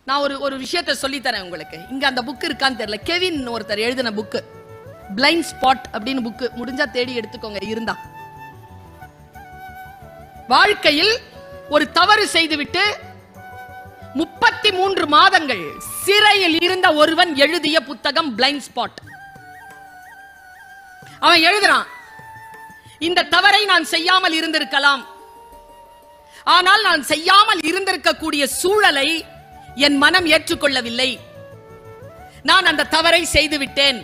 நான் ஒரு விஷயத்தை சொல்லித்தரேன் உங்களுக்கு. இங்க அந்த புக் இருக்கான்னு தெரியல. கெவின் ஒருத்தர் எழுதின புக்கு பிளைண்ட் ஸ்பாட் அப்படின்னு புக்கு. முடிஞ்சா தேடி எடுத்துக்கோங்க இருந்தா. வாழ்க்கையில் ஒரு தவறு செய்துவிட்டு 33 மாதங்கள் சிறையில் இருந்த ஒருவன் எழுதிய புத்தகம் பிளைண்ட் ஸ்பாட். அவன் எழுதுறான், இந்த தவறை நான் செய்யாமல் இருந்திருக்கலாம், ஆனால் நான் செய்யாமல் இருந்திருக்கக்கூடிய சூழலை என் மனம் ஏற்றுக்கொள்ளவில்லை, நான் அந்த தவறை செய்து விட்டேன்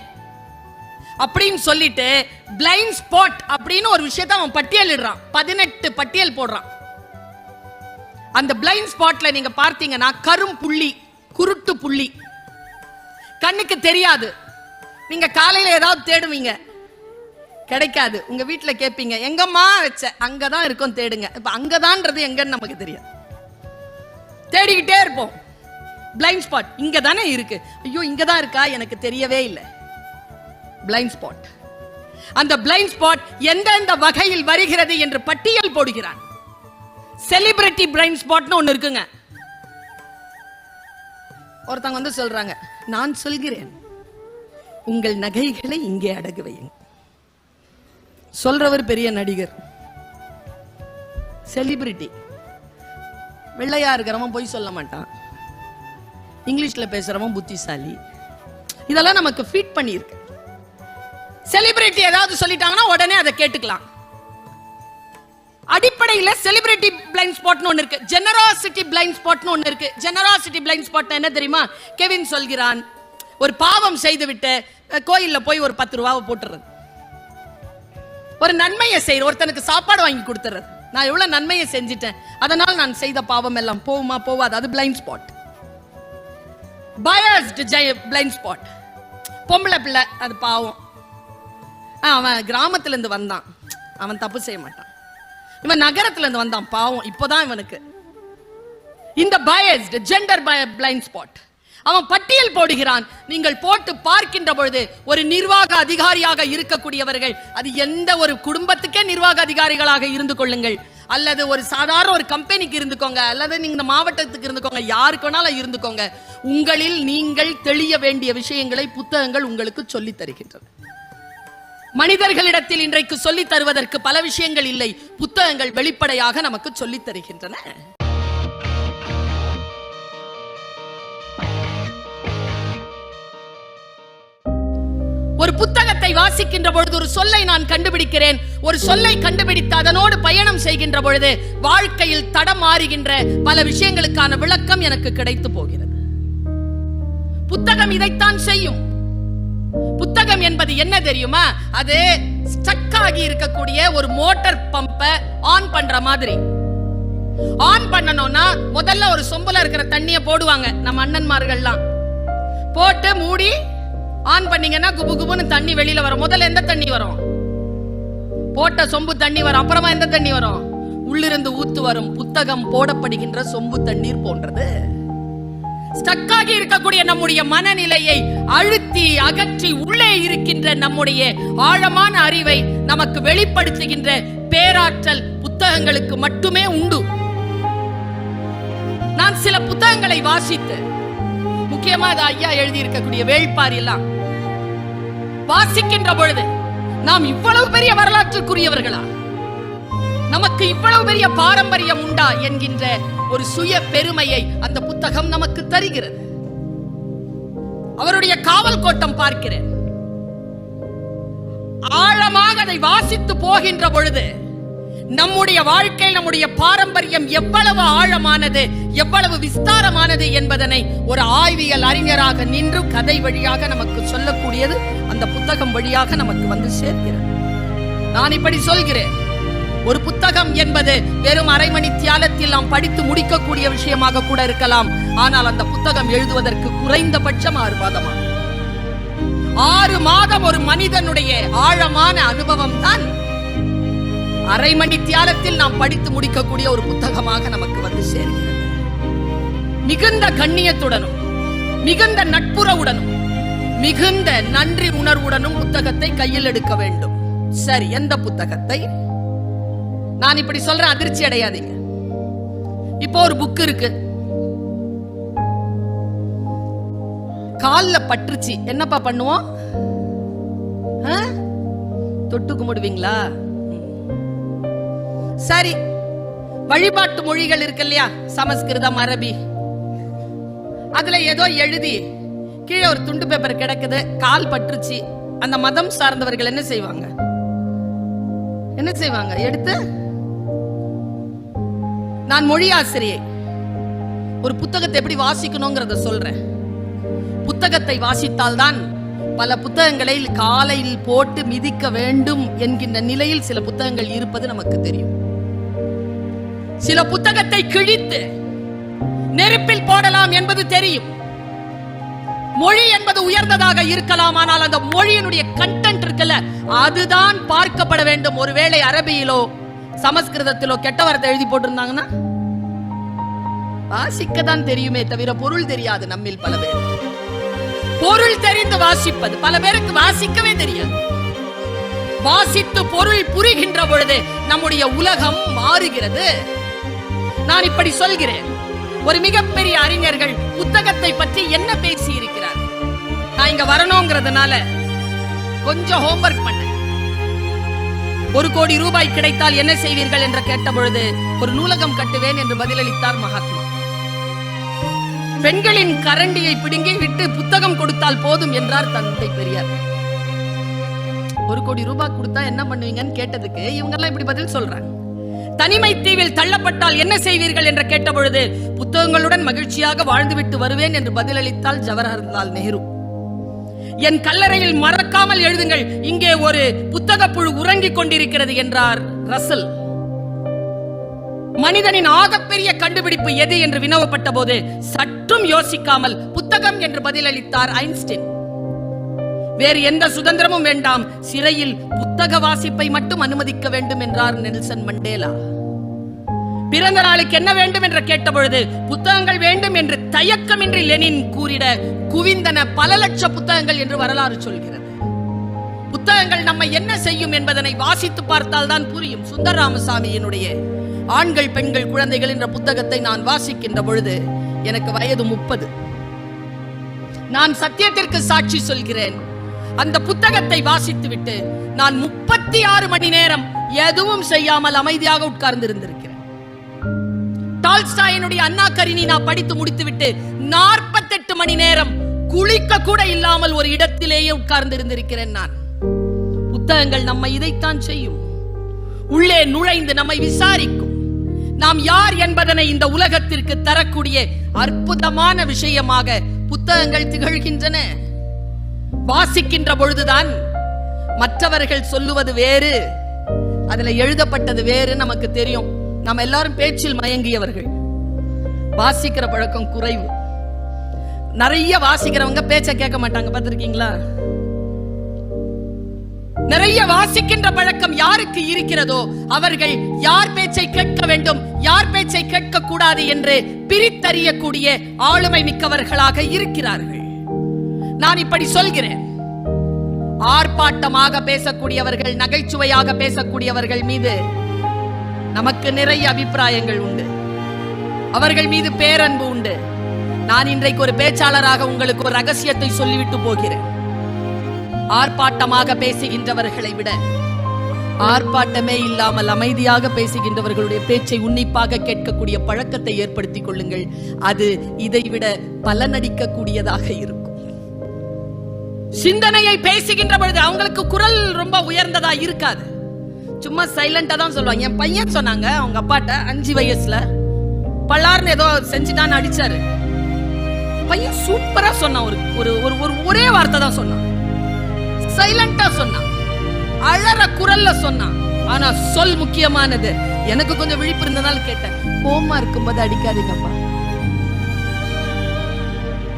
அப்படின்னு சொல்லிட்டு பிளைண்ட் ஸ்பாட் அப்படின்னு ஒரு விஷயத்தை அவன் பட்டியலிடுறான். 18 பட்டியல் போடுறான். அந்த பிளைண்ட் ஸ்பாட்ல நீங்க பார்த்தீங்கன்னா கரும் புள்ளி, குருட்டு புள்ளி, கண்ணுக்கு தெரியாது. நீங்க காலையில ஏதாவது தேடுவீங்க, கிடைக்காது. உங்க வீட்டுல கேட்பீங்க, எங்கம்மா வச்ச, அங்கதான் இருக்கும் தேடுங்க. இப்ப அங்கதான்றது எங்கன்னு நமக்கு தெரியாது, தேடிக்கிட்டே இருப்போம். பிளைண்ட் ஸ்பாட் இங்க தானே இருக்கு, ஐயோ இங்கதான் இருக்கா, எனக்கு தெரியவே இல்லை. Blind spot. அந்த பிளைண்ட் ஸ்பாட் எந்தெந்த வகையில் வருகிறது என்று பட்டியல் போடுகிறான். செலிபிரிட்டி பிளைண்ட் ஸ்பாட்னு ஒன்னு இருக்குங்க. ஒருத்தங்க வந்து சொல்றாங்க, நான் சொல்கிறேன் உங்கள் நகைகளை இங்கே அடகு வையுங்க. சொல்றவர் பெரிய நடிகர், செலிபிரிட்டி. வெள்ளையா இருக்கிறவன் போய் சொல்ல மாட்டான், இங்கிலீஷ்ல பேசுறவன் புத்திசாலி. இதெல்லாம் நமக்கு ஃபீட் பண்ணி இருக்கு. செலிபிரிட்டி ஏதாவது சொல்லிட்டாங்கன்னா உடனே அதை கேட்டுக்கலாம். அடிப்படையில் செலிபிரிட்டி பிளைண்ட் ஸ்பாட்னு ஒன்னு இருக்கு, ஜெனராசிட்டி பிளைண்ட் ஸ்பாட்னு ஒன்னு இருக்கு. ஜெனராசிட்டி பிளைண்ட் ஸ்பாட் என்ன தெரியுமா? கெவின் சொல்கிறான், ஒரு பாவம் செய்து விட்டு கோயில்ல போய் ஒரு 10 ரூபாவை போட்டுறது, ஒரு நன்மையை செய்யற, ஒருத்தனுக்கு சாப்பாடு வாங்கி கொடுத்துறது. நான் எவ்வளவு நன்மையை செஞ்சிட்டேன், அதனால் நான் செய்த பாவம் எல்லாம் போகுமா போவாது, அது blind spot. Biased blind spot. பொம்பளை பிள்ளை, அது பாவம், அவன் கிராமத்துல இருந்து வந்தான், அவன் தப்பு செய்ய மாட்டான். இவன் நகரத்துல இருந்து வந்தான், பாவம், இப்போதான் இவனுக்கு. இந்த பயாஸ்டு ஜெண்டர் பிளைண்ட் ஸ்பாட். அவன் பட்டியல் போடுகிறான். நீங்கள் போட்டு பார்க்கின்ற பொழுது ஒரு நிர்வாக அதிகாரியாக இருக்கக்கூடியவர்கள், அது எந்த ஒரு குடும்பத்துக்கே நிர்வாக அதிகாரிகளாக இருந்து கொள்ளுங்கள், அல்லது ஒரு சாதாரண ஒரு கம்பெனிக்கு இருந்துக்கோங்க, அல்லது நீங்க மாவட்டத்துக்கு இருந்துக்கோங்க, யாருக்கு வேணாலும் இருந்துக்கோங்க, உங்களில் நீங்கள் தெளிய வேண்டிய விஷயங்களை புத்தகங்கள் உங்களுக்கு சொல்லி தருகின்றன. மனிதர்களிடத்தில் இன்றைக்கு சொல்லி தருவதற்கு பல விஷயங்கள் இல்லை, புத்தகங்கள் வெளிப்படையாக நமக்கு சொல்லி தருகின்றன. ஒரு புத்தகத்தை வாசிக்கின்ற பொழுது ஒரு சொல்லை நான் கண்டுபிடிக்கிறேன். ஒரு சொல்லை கண்டுபிடித்து அதனோடு பயணம் செய்கின்ற பொழுது வாழ்க்கையில் தடம் மாறுகின்ற பல விஷயங்களுக்கான விளக்கம் எனக்கு கிடைத்து போகிறது. புத்தகம் இதைத்தான் செய்யும். புத்தகம் என்பது என்ன தெரியுமா? அது ஸ்டக் ஆகி இருக்கக்கூடிய ஒரு மோட்டார் பம்பை ஆன் பண்ற மாதிரி. ஆன் பண்ணணும்னா முதல்ல ஒரு சொம்புல இருக்கிற தண்ணியை போடுவாங்க நம்ம அண்ணன்மார்கள்லாம், போட்டு மூடி ஆன் பண்ணீங்கன்னா குபு குபுன்னு தண்ணி வெளியில வரும். முதல்ல எந்த தண்ணி வரும்? போட்ட சொம்பு தண்ணி வரும். அப்புறமா எந்த தண்ணி வரும்? உள்ளிருந்து ஊத்து வரும். புத்தகம் போடப்படுகின்ற சொம்பு தண்ணீர் போன்றது. ஸ்டக்காகி இருக்கக்கூடிய நம்முடைய மனநிலையை அழுத்தி அகற்றி உள்ளே இருக்கின்ற நம்முடைய ஆழமான அறிவை நமக்கு வெளிப்படுத்துகின்ற பேராற்றல் புத்தகங்களுக்கு மட்டுமே உண்டு. நான் சில புத்தகங்களை வாசித்து, முக்கியமா ஐயா எழுதி இருக்கக்கூடிய வேள்பாரி எல்லாம் வாசிக்கின்ற பொழுது, நாம் இவ்வளவு பெரிய வரலாற்றுக்குரியவர்களா, நமக்கு இவ்வளவு பெரிய பாரம்பரியம் உண்டா என்கின்ற ஒரு சுய பெருமையை அந்த புத்தகம் நமக்கு தருகிறது. அவருடைய காவல் கோட்டம் பார்க்கிறேன். ஆழமாக அதை வாசித்து போகின்ற பொழுது நம்முடைய வாழ்க்கை, நம்முடைய பாரம்பரியம் எவ்வளவு ஆழமானது, எவ்வளவு விஸ்தாரமானது என்பதனை ஒரு ஆய்வியல் அறிஞராக நின்று கதை வழியாக நமக்கு சொல்லக்கூடியது அந்த புத்தகம் வழியாக நமக்கு வந்து சேர்க்கிறது. நான் இப்படி சொல்கிறேன், ஒரு புத்தகம் என்பது வெறும் அரை மணி தியாலத்தில் நாம் படித்து முடிக்கக்கூடிய விஷயமாக கூட இருக்கலாம். ஆனால் அந்த புத்தகம் எழுதுவதற்கு குறைந்தபட்சம் 6 மாதம். 6 மாதம் ஒரு மனிதனுடைய ஆழமான அனுபவம் தான் அரை மணி தியாலத்தில் நாம் படித்து முடிக்கக்கூடிய ஒரு புத்தகமாக நமக்கு வந்து சேர்கிறது. மிகுந்த கண்ணியத்துடனும் மிகுந்த நட்புறவுடனும் மிகுந்த நன்றி உணர்வுடனும் புத்தகத்தை கையில் எடுக்க வேண்டும். சரி, எந்த புத்தகத்தை? நான் இப்படி சொல்றேன், அதிர்ச்சி அடையாதீங்க. இப்போ ஒரு புக் இருக்கு, கால்ல பற்றுச்சு, என்னப்பா பண்ணுவோம்? தொட்டு கும்பிடுவீங்களா? சரி, வழிபாட்டு மொழிகள் இருக்கு இல்லையா, சமஸ்கிருதம், அரபி, அதுல ஏதோ எழுதி கீழே ஒரு துண்டு பேப்பர் கிடக்குது, கால் பற்றுச்சு. அந்த மதம் சார்ந்தவர்கள் என்ன செய்வாங்க? எடுத்து, நான் மொழி ஆசிரியை, ஒரு புத்தகத்தை எப்படி வாசிக்கணும்ங்கறத சொல்றேன். புத்தகத்தை வாசித்தால் தான் பல புத்தகங்களை காலையில் போட்டு மிதிக்க வேண்டும் என்கின்ற நிலையில் சில புத்தகங்கள் இருப்பது நமக்கு தெரியும். சில புத்தகத்தை கிழித்து நெருப்பில் போடலாம் என்பது தெரியும். மொழி என்பது உயர்ந்ததாக இருக்கலாம், ஆனால் அந்த மொழியினுடைய கண்டென்ட் இருக்குல்ல, அதுதான் பார்க்கப்பட வேண்டும். ஒருவேளை அரபியிலோ சமஸ்கிருதத்திலோ கெட்ட வார்த்தை எழுதி போட்டிருந்தாங்கன்னா வாசிக்க தான் தெரியுமே தவிர பொருள் தெரியாது. நம்மில் பல பேர் பொருள் தெரிந்து வாசிப்பது, பல பேருக்கு வாசிக்கவே தெரியாது. வாசித்து பொருள் புரிகின்ற பொழுது நம்முடைய உலகம் மாறுகிறது. நான் இப்படி சொல்கிறேன், ஒரு மிகப்பெரிய அறிஞர்கள் புத்தகத்தை பற்றி என்ன பேசி இருக்கிறார். நான் இங்க வரணும்ங்கிறதுனால கொஞ்சம் ஹோம்வொர்க் பண்ணேன். 1 கோடி ரூபாய் கிடைத்தால் என்ன செய்வீர்கள் என்று கேட்ட பொழுது ஒரு நூலகம் கட்டுவேன் என்று பதிலளித்தார் மகாத்மா. பெண்களின் கரண்டியை பிடுங்கி விட்டு புத்தகம் கொடுத்தால் போதும் என்றார் தந்தை பெரியார். 1 கோடி ரூபாய் கொடுத்தா என்ன பண்ணுவீங்கன்னு கேட்டதுக்கு இவங்க எல்லாம் இப்படி பதில் சொல்றாங்க. தனிமை தீவில் தள்ளப்பட்டால் என்ன செய்வீர்கள் என்று கேட்ட பொழுது புத்தகங்களுடன் மகிழ்ச்சியாக வாழ்ந்துவிட்டு வருவேன் என்று பதிலளித்தால் ஜவஹர்லால் நேரு. என் கல்லறையில் மறக்காமல் எழுதுங்கள், இங்கே ஒரு புத்தக புழு உறங்கிக் கொண்டிருக்கிறது என்றார் ரசல். மனிதனின் ஆகப்பெரிய கண்டுபிடிப்பு எது என்று வினவப்பட்ட போது சற்றும் யோசிக்காமல் புத்தகம் என்று பதிலளித்தார் ஐன்ஸ்டீன். வேறு எந்த சுதந்திரமும் வேண்டாம், சிறையில் புத்தக வாசிப்பை மட்டும் அனுமதிக்க வேண்டும் என்றார் நெல்சன் மண்டேலா. பிறந்த நாளுக்கு என்ன வேண்டும் என்று கேட்ட பொழுது புத்தகங்கள் வேண்டும் என்று தயக்கமின்றி லெனின் கூறிட குவிந்தன பல லட்ச புத்தகங்கள் என்று வரலாறு சொல்கிறது. புத்தகங்கள் நம்மை என்ன செய்யும் என்பதனை வாசித்து பார்த்தால் தான் புரியும். சுந்தர ராமசாமியினுடைய ஆண்கள் பெண்கள் குழந்தைகள் என்ற புத்தகத்தை நான் வாசிக்கின்ற பொழுது எனக்கு வயது 30. நான் சத்தியத்திற்கு சாட்சி சொல்கிறேன், அந்த புத்தகத்தை வாசித்துவிட்டு நான் 36 மணி நேரம் எதுவும் செய்யாமல் அமைதியாக உட்கார்ந்து இருந்திருக்கிறேன். டால்ஸ்டாயினுடைய அண்ணா கரீனினா படித்து முடித்துவிட்டு 48 மணி நேரம் குளிக்க கூட இல்லாமல் ஒரு இடத்திலேயே உட்கார்ந்து இருந்திருக்கிறேன். நான் புத்தகங்கள் நம்மை இதைத்தான் செய்யும். உள்ளே நுழைந்து நம்மை விசாரிக்கும். நாம் யார் என்பதனை இந்த உலகத்திற்கு தரக்கூடிய அற்புதமான விஷயமாக புத்தகங்கள் திகழ்கின்றன. வாசிக்கின்ற பொழுதுதான் மற்றவர்கள் சொல்லுவது வேறு, அதுல எழுதப்பட்டது வேறு நமக்கு தெரியும். நாம் எல்லாரும் பேச்சில் மயங்கியவர்கள், வாசிக்கிற பழக்கம் குறைவு. நிறைய வாசிக்கிறவங்க பேச்ச கேட்க மாட்டாங்க, பார்த்திருக்கீங்களா? நிறைய வாசிக்கின்ற பழக்கம் யாருக்கு இருக்கிறதோ அவர்கள் யார் பேச்சை கேட்க வேண்டும், யார் பேச்சை கேட்க கூடாது என்று பிரித்தறியக்கூடிய ஆளுமை மிக்கவர்களாக இருக்கிறார்கள். நான் இப்படி சொல்கிறேன், ஆர்ப்பாட்டமாக பேசக்கூடியவர்கள், நகைச்சுவையாக பேசக்கூடியவர்கள் மீது நமக்கு நிறைய அபிப்பிராயங்கள் உண்டு, அவர்கள் மீது பேரன்பு உண்டு. நான் இன்றைக்கு ஒரு பேச்சாளராக உங்களுக்கு ஒரு ரகசியத்தை சொல்லிவிட்டு போகிறேன். ஆர்ப்பாட்டமாக பேசுகின்றவர்களை விட ஆர்ப்பாட்டமே இல்லாமல் அமைதியாக பேசுகின்றவர்களுடைய பேச்சை உன்னிப்பாக கேட்கக்கூடிய பழக்கத்தை ஏற்படுத்திக் கொள்ளுங்கள். அது இதைவிட பலனடிக்கக்கூடியதாக இருக்கும். சிந்தனையை பேசுகின்ற பொழுது அவங்களுக்கு குரல் ரொம்ப உயர்ந்ததா இருக்காது, சும்மா சைலண்டா தான் சொல்லுவாங்க. என் பையன் சொன்னாங்க, அவங்க அப்பாட்ட 5 வயசுல பல்லார்னு ஏதோ செஞ்சுட்டான்னு அடிச்சாரு. பையன் சூப்பரா சொன்னான், ஒரே வார்த்தை தான் சொன்னான், சைலண்டா சொன்னான், அழற குரல்ல சொன்னான். ஆனா சொல் முக்கியமானது. எனக்கு கொஞ்சம் விழிப்பு இருந்ததால் கேட்டேன், கோமா இருக்கும்போது அடிக்காதீங்கப்பா.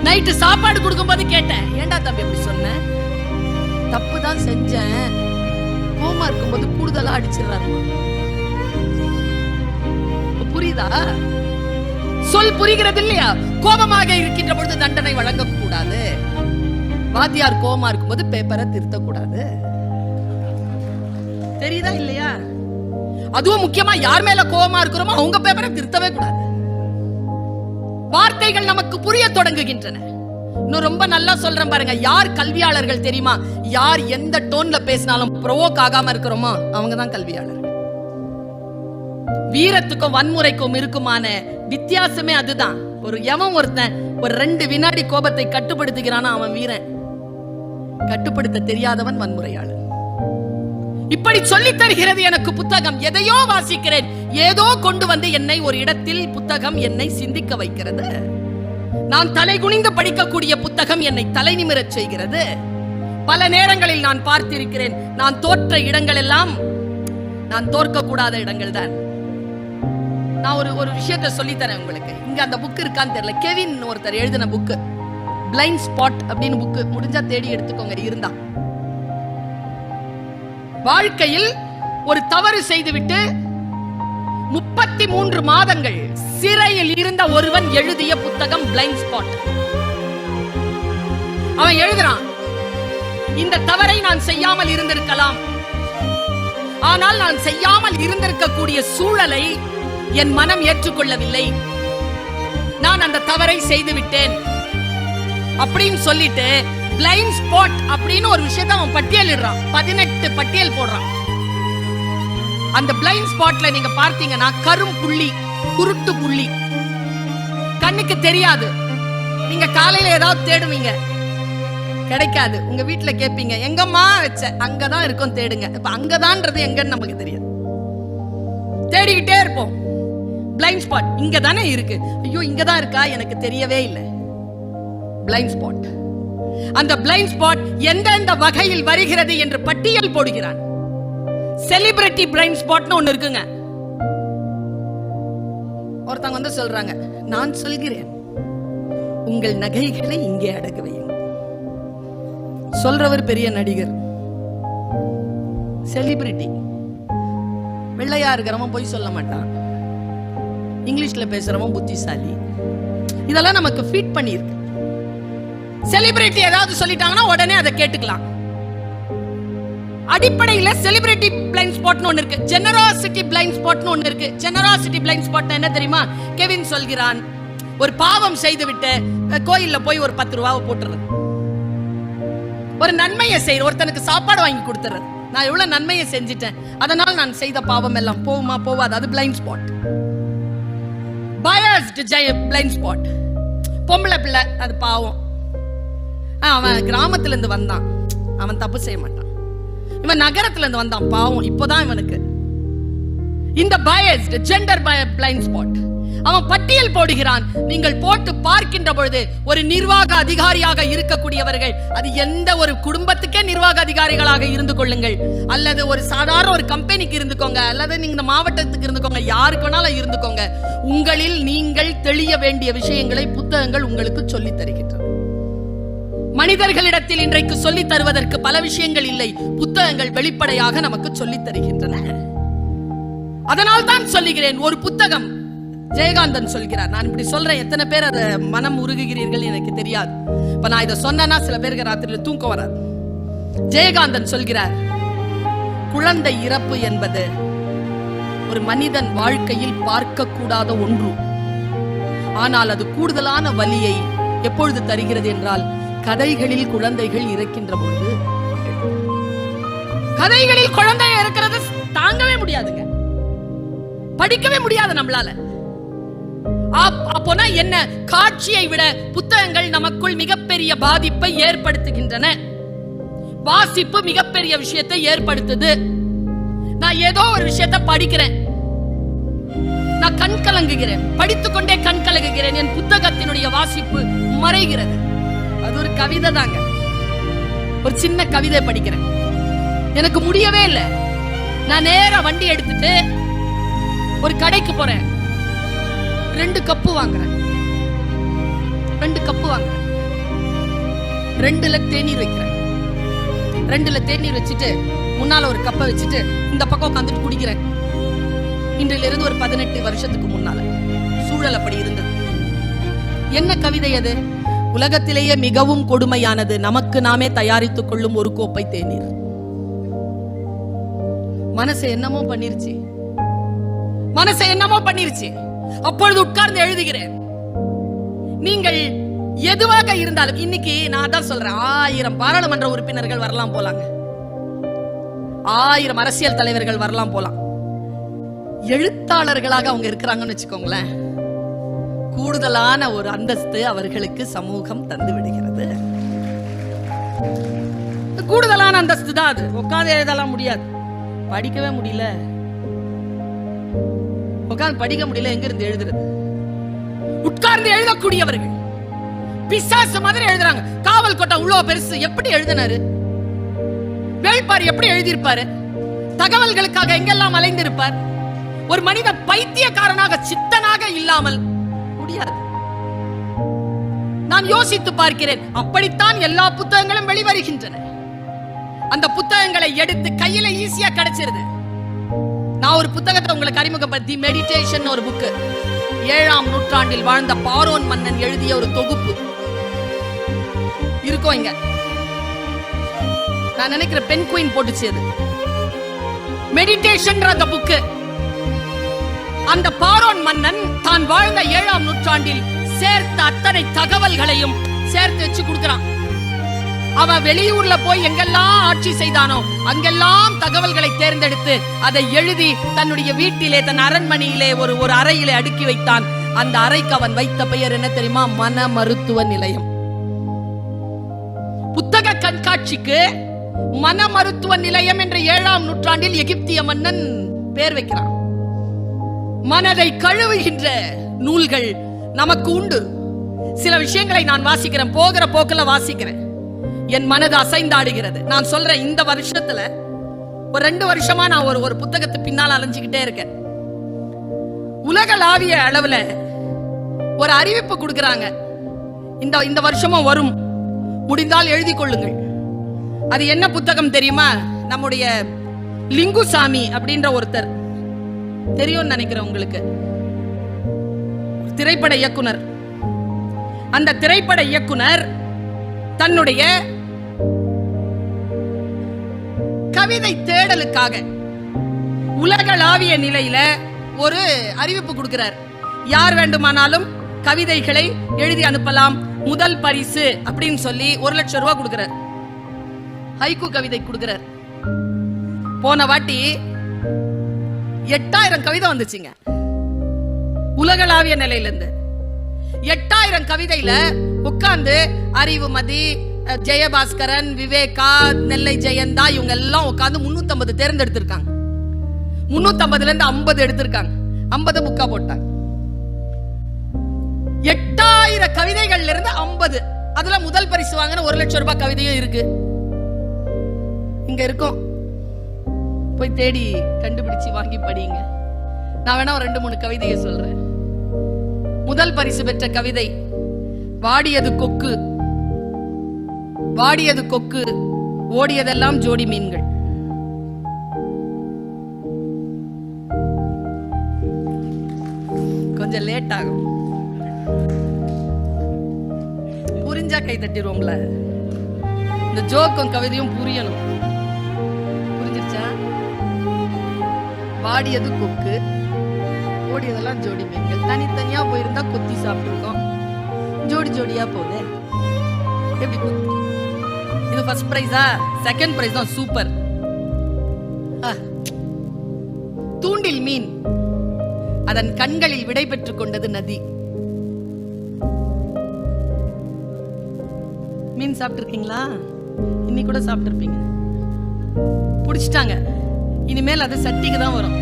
நைட்டு சாப்பாடு கொடுக்கும்போது கேட்டேன், ஏண்டா தம்பி எப்படி சொன்ன? தப்புதான் செஞ்சேன், கோமா இருக்கும்போது கூடுதலா அடிச்சிடறாரு. புரியுதா? சொல் புரிகிறது இல்லையா? கோபமாக இருக்கின்ற பொழுது தண்டனை வழங்க கூடாது. வாத்தியார் கோமா இருக்கும்போது பேப்பரை திருத்த கூடாது. தெரியுதா இல்லையா? அதுவும் முக்கியமா யார் மேல கோபமா இருக்கிறோமோ அவங்க பேப்பரை திருத்தவே கூடாது. வார்த்தைகள் நமக்கு புரிய தொடங்குகின்றன. இன்னும் ரொம்ப நல்லா சொல்றேன் பாருங்க, யார் கல்வியாளர்கள் தெரியுமா? யார் எந்த டோன்ல பேசினாலும் ப்ரோவோக் ஆகாம இருக்கிறோமோ அவங்க தான் கல்வியாளர். வீரத்துக்கும் வன்முறைக்கும் இருக்குமான வித்தியாசமே அதுதான். ஒருத்தன் ஒரு 2 வினாடி கோபத்தை கட்டுப்படுத்துகிறானா அவன் வீரன். கட்டுப்படுத்த தெரியாதவன் வன்முறையாளர். இப்படி சொல்லித் தருகிறது எனக்கு புத்தகம். எதையோ வாசிக்கிறேன், ஏதோ கொண்டு வந்து என்னை ஒரு இடத்தில் புத்தகம் என்னை சிந்திக்க வைக்கிறது. நான் தலை குனிந்து படிக்கக்கூடிய புத்தகம் என்னை தலை நிமிரச் செய்கிறது. பல நேரங்களில் நான் பார்த்திருக்கிறேன், நான் தோற்ற இடங்கள் எல்லாம் நான் தோற்க கூடாத இடங்கள் தான். நான் ஒரு விஷயத்தை சொல்லி தரேன் உங்களுக்கு. இங்க அந்த புக் இருக்கான்னு தெரியல, கெவின் ஒருத்தர் எழுதின புக், பிளைண்ட் ஸ்பாட் அப்படின்னு புக். முடிஞ்சா தேடி எடுத்துக்கோங்க இருந்தா. வாழ்க்கையில் ஒரு தவறு செய்துவிட்டு 33 மாதங்கள் சிறையில் இருந்த ஒருவன் எழுதிய புத்தகம் பிளைண்ட் ஸ்பாட். அவன் எழுதுறான், இந்த தவறை நான் செய்யாமல் இருந்திருக்கலாம், ஆனால் நான் செய்யாமல் இருந்திருக்கக்கூடிய சூழலை என் மனம் ஏற்றுக்கொள்ளவில்லை, நான் அந்த தவறை செய்து விட்டேன் அப்படின்னு சொல்லிட்டு பிளைண்ட் ஸ்பாட் அப்படின்னு ஒரு விஷயத்தை அவன் பட்டியலிடுறான். 18 பட்டியல் போடுறான். அந்த பிளைண்ட் ஸ்பாட்ல நீங்க பார்த்தீங்கன்னா கரும் புள்ளி, குருட்டு புள்ளி, கண்ணுக்கு தெரியாது. நீங்க காலையில ஏதாவது தேடுவீங்க, கிடைக்காது. உங்க வீட்டுல கேட்பீங்க, எங்கம்மா வச்ச? அங்கதான் இருக்கும், தேடுங்க. இப்ப அங்கதான்றது எங்கன்னு நமக்கு தெரியாது, தேடிக்கிட்டே இருப்போம். பிளைண்ட் ஸ்பாட் இங்க தானே இருக்கு, ஐயோ இங்கதான் இருக்கா, எனக்கு தெரியவே இல்லை. Blind spot. அந்த பிளைண்ட் ஸ்பாட் எந்தெந்த வகையில் வருகிறது என்று பட்டியல் போடுகிறான். செலிபிரிட்டி பிளைண்ட் ஸ்பாட்னு ஒன்னு இருக்குங்க. ஒருத்தங்க வந்து சொல்றாங்க, நான் சொல்கிறேன் உங்கள் நகைகளை இங்கே அடகு வையுங்கள். சொல்றவர் பெரிய நடிகர், செலிபிரிட்டி. வெள்ளையா இருக்கிறவன் போய் சொல்ல மாட்டான், இங்கிலீஷ்ல பேசுறவன் புத்திசாலி. இதெல்லாம் நமக்கு ஃபீட் பண்ணிருக்கு. செலிபிரிட்டி ஏதாவது சொல்லிட்டாங்கன்னா உடனே அதை கேட்டுக்கலாம். அடிப்படையில செலிபிரிட்டி பிளைண்ட் ஸ்பாட்னு ஒன்னு இருக்கு, ஜெனராசிட்டி பிளைண்ட் ஸ்பாட்னு ஒன்னு இருக்கு. ஜெனராசிட்டி பிளைண்ட் ஸ்பாட் என்ன தெரியுமா? கெவின் சொல்கிறான், ஒரு பாவம் செய்து விட்டு கோயில்ல போய் ஒரு 10 ரூபாவை போட்டுறது, ஒரு நன்மையை செய்யற, ஒருத்தனுக்கு சாப்பாடு வாங்கி கொடுத்துறது. நான் எவ்வளவு நன்மையை செஞ்சிட்டேன், அதனால் நான் செய்த பாவம் எல்லாம் போகுமா போவாது, அது blind spot. Biased blind spot. பொம்பளை பிள்ளை, அது பாவம், அவன் கிராமத்துல இருந்து வந்தான், அவன் தப்பு செய்ய மாட்டான். இவன் நகரத்துல இருந்து வந்தான், பாவம், இப்போதான் இவனுக்கு. இந்த பயஸ்ட் ஜெண்டர் பிளைண்ட் ஸ்பாட். அவன் பட்டியல் போடுகிறான். நீங்கள் போட்டு பார்க்கின்ற பொழுது ஒரு நிர்வாக அதிகாரியாக இருக்கக்கூடியவர்கள், அது எந்த ஒரு குடும்பத்துக்கே நிர்வாக அதிகாரிகளாக இருந்து கொள்ளுங்கள், அல்லது ஒரு சாதாரண ஒரு கம்பெனிக்கு இருந்துக்கோங்க, அல்லது நீங்க மாவட்டத்துக்கு இருந்துக்கோங்க, யாருக்கு வேணாலும் இருந்துக்கோங்க, உங்களில் நீங்கள் தெளிய வேண்டிய விஷயங்களை புத்தகங்கள் உங்களுக்கு சொல்லித் தருகின்றன. மனிதர்களிடத்தில் இன்றைக்கு சொல்லித் தருவதற்கு பல விஷயங்கள் இல்லை, புத்தகங்கள் வெளிப்படையாக நமக்கு சொல்லித் தருகின்றன. அதனால் தான் சொல்லுகிறேன், ஒரு புத்தகம். ஜெயகாந்தன் சொல்கிறார், நான் இப்படி சொல்றேன், எத்தனை பேர் அதை மனம் உருகுகிறீர்கள் எனக்கு தெரியாது. இப்ப நான் இதை சொன்னா சில பேருக்கு ராத்திரியில தூக்கம் வராது. ஜெயகாந்தன் சொல்கிறார், குழந்தை இறப்பு என்பது ஒரு மனிதன் வாழ்க்கையில் பார்க்க கூடாத ஒன்று. ஆனால் அது கூடுதலான வலியை எப்பொழுது தருகிறது என்றால், கதைகளில் குழந்தைகள் இறக்கின்ற பொழுது. கதைகளில் குழந்தை இருக்கிறது தாங்கவே முடியாதுங்க, படிக்கவே முடியாது நம்மளால. அப்போனா என்ன? காட்சியை விட புத்தகங்கள் நமக்குள் மிகப்பெரிய பாதிப்பை ஏற்படுத்துகின்றன. வாசிப்பு மிகப்பெரிய விஷயத்தை ஏற்படுத்துது. நான் ஏதோ ஒரு விஷயத்தை படிக்கிறேன், நான் கண் கலங்குகிறேன், படித்துக்கொண்டே கண் கலங்குகிறேன், என் புத்தகத்தினுடைய வாசிப்பு மறைகிறது. அது ஒரு கவிதை தாங்க, ஒரு சின்ன கவிதை படிக்கிறேன், எனக்கு முடியவே இல்லை. நான் நேரா வண்டி எடுத்துட்டு ஒரு கடைக்கு போறேன், 2 கப்பு வாங்குறேன், 2 கப்பு வாங்குறேன், 2ல தேநீர் வைக்கிறேன், 2ல தேநீர் வச்சுட்டு முன்னால ஒரு கப்பை வச்சுட்டு இந்த பக்கம் உட்காந்துட்டு குடிக்கிறேன். இன்றிலிருந்து ஒரு 18 வருஷத்துக்கு முன்னால சூழல் அப்படி இருந்தது. என்ன கவிதை அது? உலகத்திலேயே மிகவும் கொடுமையானது நமக்கு நாமே தயாரித்துக் கொள்ளும் ஒரு கோப்பை தேநீர். மனசு என்னமோ பண்ணிருச்சு, மனசை என்னமோ பண்ணிருச்சு. அப்பொழுது உட்கார்ந்து எழுதுகிறேன். நீங்கள் எதுவாக இருந்தாலும் இன்னைக்கு நான் தான் சொல்றேன், 1000 பாராளுமன்ற உறுப்பினர்கள் வரலாம் போலாங்க, 1000 அரசியல் தலைவர்கள் வரலாம் போலாம். எழுத்தாளர்களாக அவங்க இருக்கிறாங்கன்னு வச்சுக்கோங்களேன், கூடுதலான ஒரு அந்தஸ்து அவர்களுக்கு சமூகம் தந்து விடுகிறது. கூடுதலான அந்தஸ்து தான் அது. உட்கார்ந்து எழுதலாம் முடியாது, படிக்கவே முடியல, உட்கார்ந்து படிக்க முடியல, எங்க இருந்து எழுதுறது? உட்கார்ந்து எழுதக்கூடியவர்கள் பிசாசு மாதிரி எழுதுறாங்க. காவல் கோட்டை இவ்வளவு பெருசு, எப்படி எழுதினாரு? வேள்பாரி எப்படி எழுதியிருப்பாரு? தகவல்களுக்காக எங்கெல்லாம் அலைந்திருப்பார்? ஒரு மனிதன் பைத்தியக்காரனாக சித்தனாக இல்லாமல் முடியாது. நான் யோசித்து பார்க்கிறேன், அப்படித்தான் எல்லா புத்தகங்களும் வெளிவருகின்றன. அந்த புத்தகங்களை எடுத்து கையில ஈஸியா கிடைச்சிருது. நான் ஒரு புத்தகத்தை உங்களுக்கு அறிமுகப்படுத்தி, மெடிடேஷன் ஒரு புக்கு, 7ஆம் நூற்றாண்டில் வாழ்ந்த பாரோன் மன்னன் எழுதிய ஒரு தொகுப்பு இருக்கும் இங்க. நான் நினைக்கிறேன் பென் குயின் போட்டுச்சு அது. மெடிடேஷன் அந்த புக்கு, அந்த பாரோன் மன்னன் தான் வாழ்ந்த 7ஆம் நூற்றாண்டில் சேர்த்த அத்தனை தகவல்களையும் சேர்த்து வச்சு கொடுக்கிறான். அவன் வெளியூர்ல போய் எங்கெல்லாம் ஆட்சி செய்தானோ அங்கெல்லாம் தகவல்களை தேர்ந்தெடுத்து அதை எழுதி தன்னுடைய வீட்டிலே, தன் அரண்மனையிலே ஒரு அறையிலே அடுக்கி வைத்தான். அந்த அறைக்கு அவன் வைத்த பெயர் என்ன தெரியுமா? மன மருத்துவ நிலையம். புத்தக கண்காட்சிக்கு மன மருத்துவ நிலையம் என்ற 7ஆம் நூற்றாண்டில் எகிப்திய மன்னன் பேர் வைக்கிறான். மனதை கழுவுகின்ற நூல்கள் நமக்கு உண்டு. சில விஷயங்களை நான் வாசிக்கிறேன், போகிற போக்குல வாசிக்கிறேன், என் மனது அசைந்தாடுகிறது. நான் சொல்றேன், இந்த வருஷத்துல ஒரு 2 வருஷமா நான் ஒரு புத்தகத்து பின்னால் அலைஞ்சுக்கிட்டே இருக்கேன். உலகளாவிய அளவுல ஒரு அறிவிப்பு கொடுக்கறாங்க, இந்த வருஷமும் வரும், முடிந்தால் எழுதி கொள்ளுங்கள். அது என்ன புத்தகம் தெரியுமா? நம்முடைய லிங்குசாமி அப்படின்ற ஒருத்தர் தெரியும் நினைக்கிறேன் உங்களுக்கு, திரைப்பட இயக்குனர். அந்த திரைப்பட இயக்குனர் தன்னுடைய கவிதை தேடலுக்காக உலகளாவிய நிலையில ஒரு அறிவிப்பு கொடுக்கிறார். யார் வேண்டுமானாலும் கவிதைகளை எழுதி அனுப்பலாம், முதல் பரிசு அப்படின்னு சொல்லி 1 லட்சம் ரூபாய் கொடுக்கிறார். ஹைக்கூ கவிதை கொடுக்கிறார். போன வாட்டி 8000 கவிதை வந்துச்சுங்க உலகளாவிய நிலையில இருந்து. 8000 கவிதையில உட்கார்ந்து அறிவுமதி, ஜெயபாஸ்கரன், விவேகா, நெல்லை ஜெயந்தா இவங்க எல்லாம் உட்கார்ந்து 350 தேர்ந்தெடுத்திருக்காங்க. 350ல இருந்து 50 எடுத்திருக்காங்க. 50 புக்கா போட்டாங்க. 8000 கவிதைகள்ல இருந்து 50, அதுல முதல் பரிசு வாங்கின 1 லட்சம் ரூபாய் கவிதையும் இருக்கு. இங்க இருக்கும், போய் தேடி கண்டுபிடிச்சு வாங்கி படிங்க. நான் வேணா ஒரு 2-3 கவிதையை சொல்றேன். முதல் பரிசு பெற்ற கவிதை வாடியது கொக்கு, வாடியது கொக்கு, ஓடியதெல்லாம் ஜோடி மீன்கள். கொஞ்சம் லேட் ஆகும், புரிஞ்சா கை தட்டிடுவோம்ல. இந்த ஜோக்கும் கவிதையும் புரியணும். புரிஞ்சிருச்சா? வாடியது கொக்கு, ஓடியதெல்லாம் ஜோடி மீன்கள். தனித்தனியா போயிருந்தா கொத்தி சாப்பிட்டுருக்கோம், ஜோடி ஜோடியா போகுது. எப்படி கொத்தி? இது ஃபர்ஸ்ட் பிரைஸா? செகண்ட் பிரைஸ் தான் சூப்பர். தூண்டில் மீன், அதன் கண்களில் விடை பெற்றுக் கொண்டது நதி. மீன் சாப்பிட்டு இருக்கீங்களா? இன்னைக்கு கூட சாப்பிட்டு இருப்பீங்க. புடிச்சிட்டாங்க, இனிமேல் அது சட்டிக்கு தான் வரும்,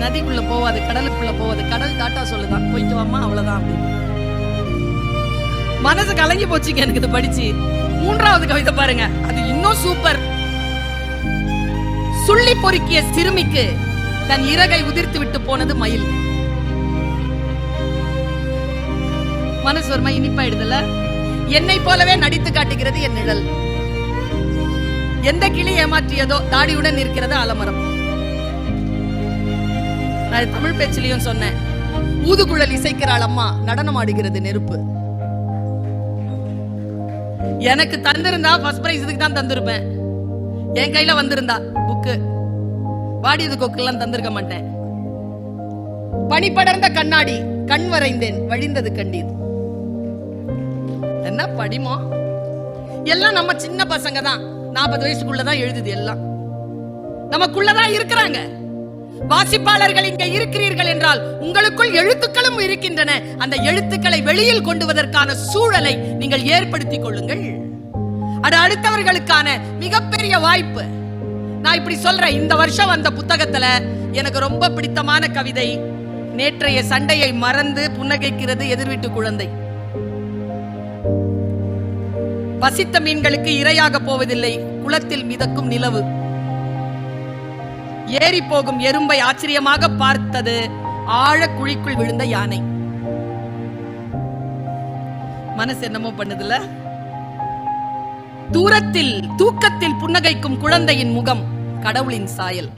நதிக்குள்ள போவாது, கடலுக்குள்ள போவாது. கடல் டாட்டா சொல்லுதான், போயிட்டு வாமா, அவ்வளவுதான் அப்படின்னு. மனசு கலங்கி போச்சுங்க எனக்கு இது படிச்சு. 3வது கவிதை பாருங்க, அது இன்னும் சூப்பர். சுள்ளி பொறுக்கிய சிறுமிக்கு தன் இறகை உதிர்த்து விட்டு போனது மயில். மனசு ஒரு இனிப்பாயிடுதுல. என்னை போலவே நடித்து காட்டுகிறது என் நிழல். எந்த கிளி ஏமாற்றியதோ தாடியுடன் இருக்கிறது ஆலமரம். நான் தமிழ் பேச்சிலையும் சொன்னேன், ஊதுகுழல் இசைக்கிறாள் அம்மா, நடனம் ஆடுகிறது நெருப்பு. எனக்கு தந்திருந்தா ஃபர்ஸ்ட் பிரைஸ் இதுக்கு தான் தந்திருப்பேன். என் கையில வந்திருந்தா புக்கு, வாடியது கொக்கெல்லாம் தந்திருக்க மாட்டேன். பனி படர்ந்த கண்ணாடி, கண் வரைந்தேன், வழிந்தது கண்டீர். என்ன படிமோ? எல்லாம் நம்ம சின்ன பசங்க தான், 40 வயசுக்குள்ளதான் எழுதுது. எல்லாம் நமக்குள்ளதான் இருக்கிறாங்க. வாசிப்பாளர்கள் இங்க இருக்கிறீர்கள் என்றால் உங்களுக்குள் எழுத்துக்களும் இருக்கின்றன. அந்த எழுத்துக்களை வெளியில் கொண்டுவதற்கான சூழலை நீங்கள் ஏற்படுத்திக் கொள்ளுங்கள். அது அடுத்தவர்களுக்கான மிகப்பெரிய வாய்ப்பு. நான் இப்படி சொல்றேன், இந்த வருஷம் வந்த புத்தகத்துல எனக்கு ரொம்ப பிடித்தமான கவிதை நேற்றைய சண்டையை மறந்து புன்னகைக்கிறது எதிர்வீட்டு குழந்தை. பசித்த மீன்களுக்கு இரையாக போவதில்லை குளத்தில் மிதக்கும் நிலவு. ஏறி போகும் எறும்பை ஆச்சரியமாக பார்த்தது ஆழ குழிக்குள் விழுந்த யானை. மனசு என்னமோ பண்ணுதுல. தூரத்தில் தூக்கத்தில் புன்னகைக்கும் குழந்தையின் முகம் கடவுளின் சாயல்.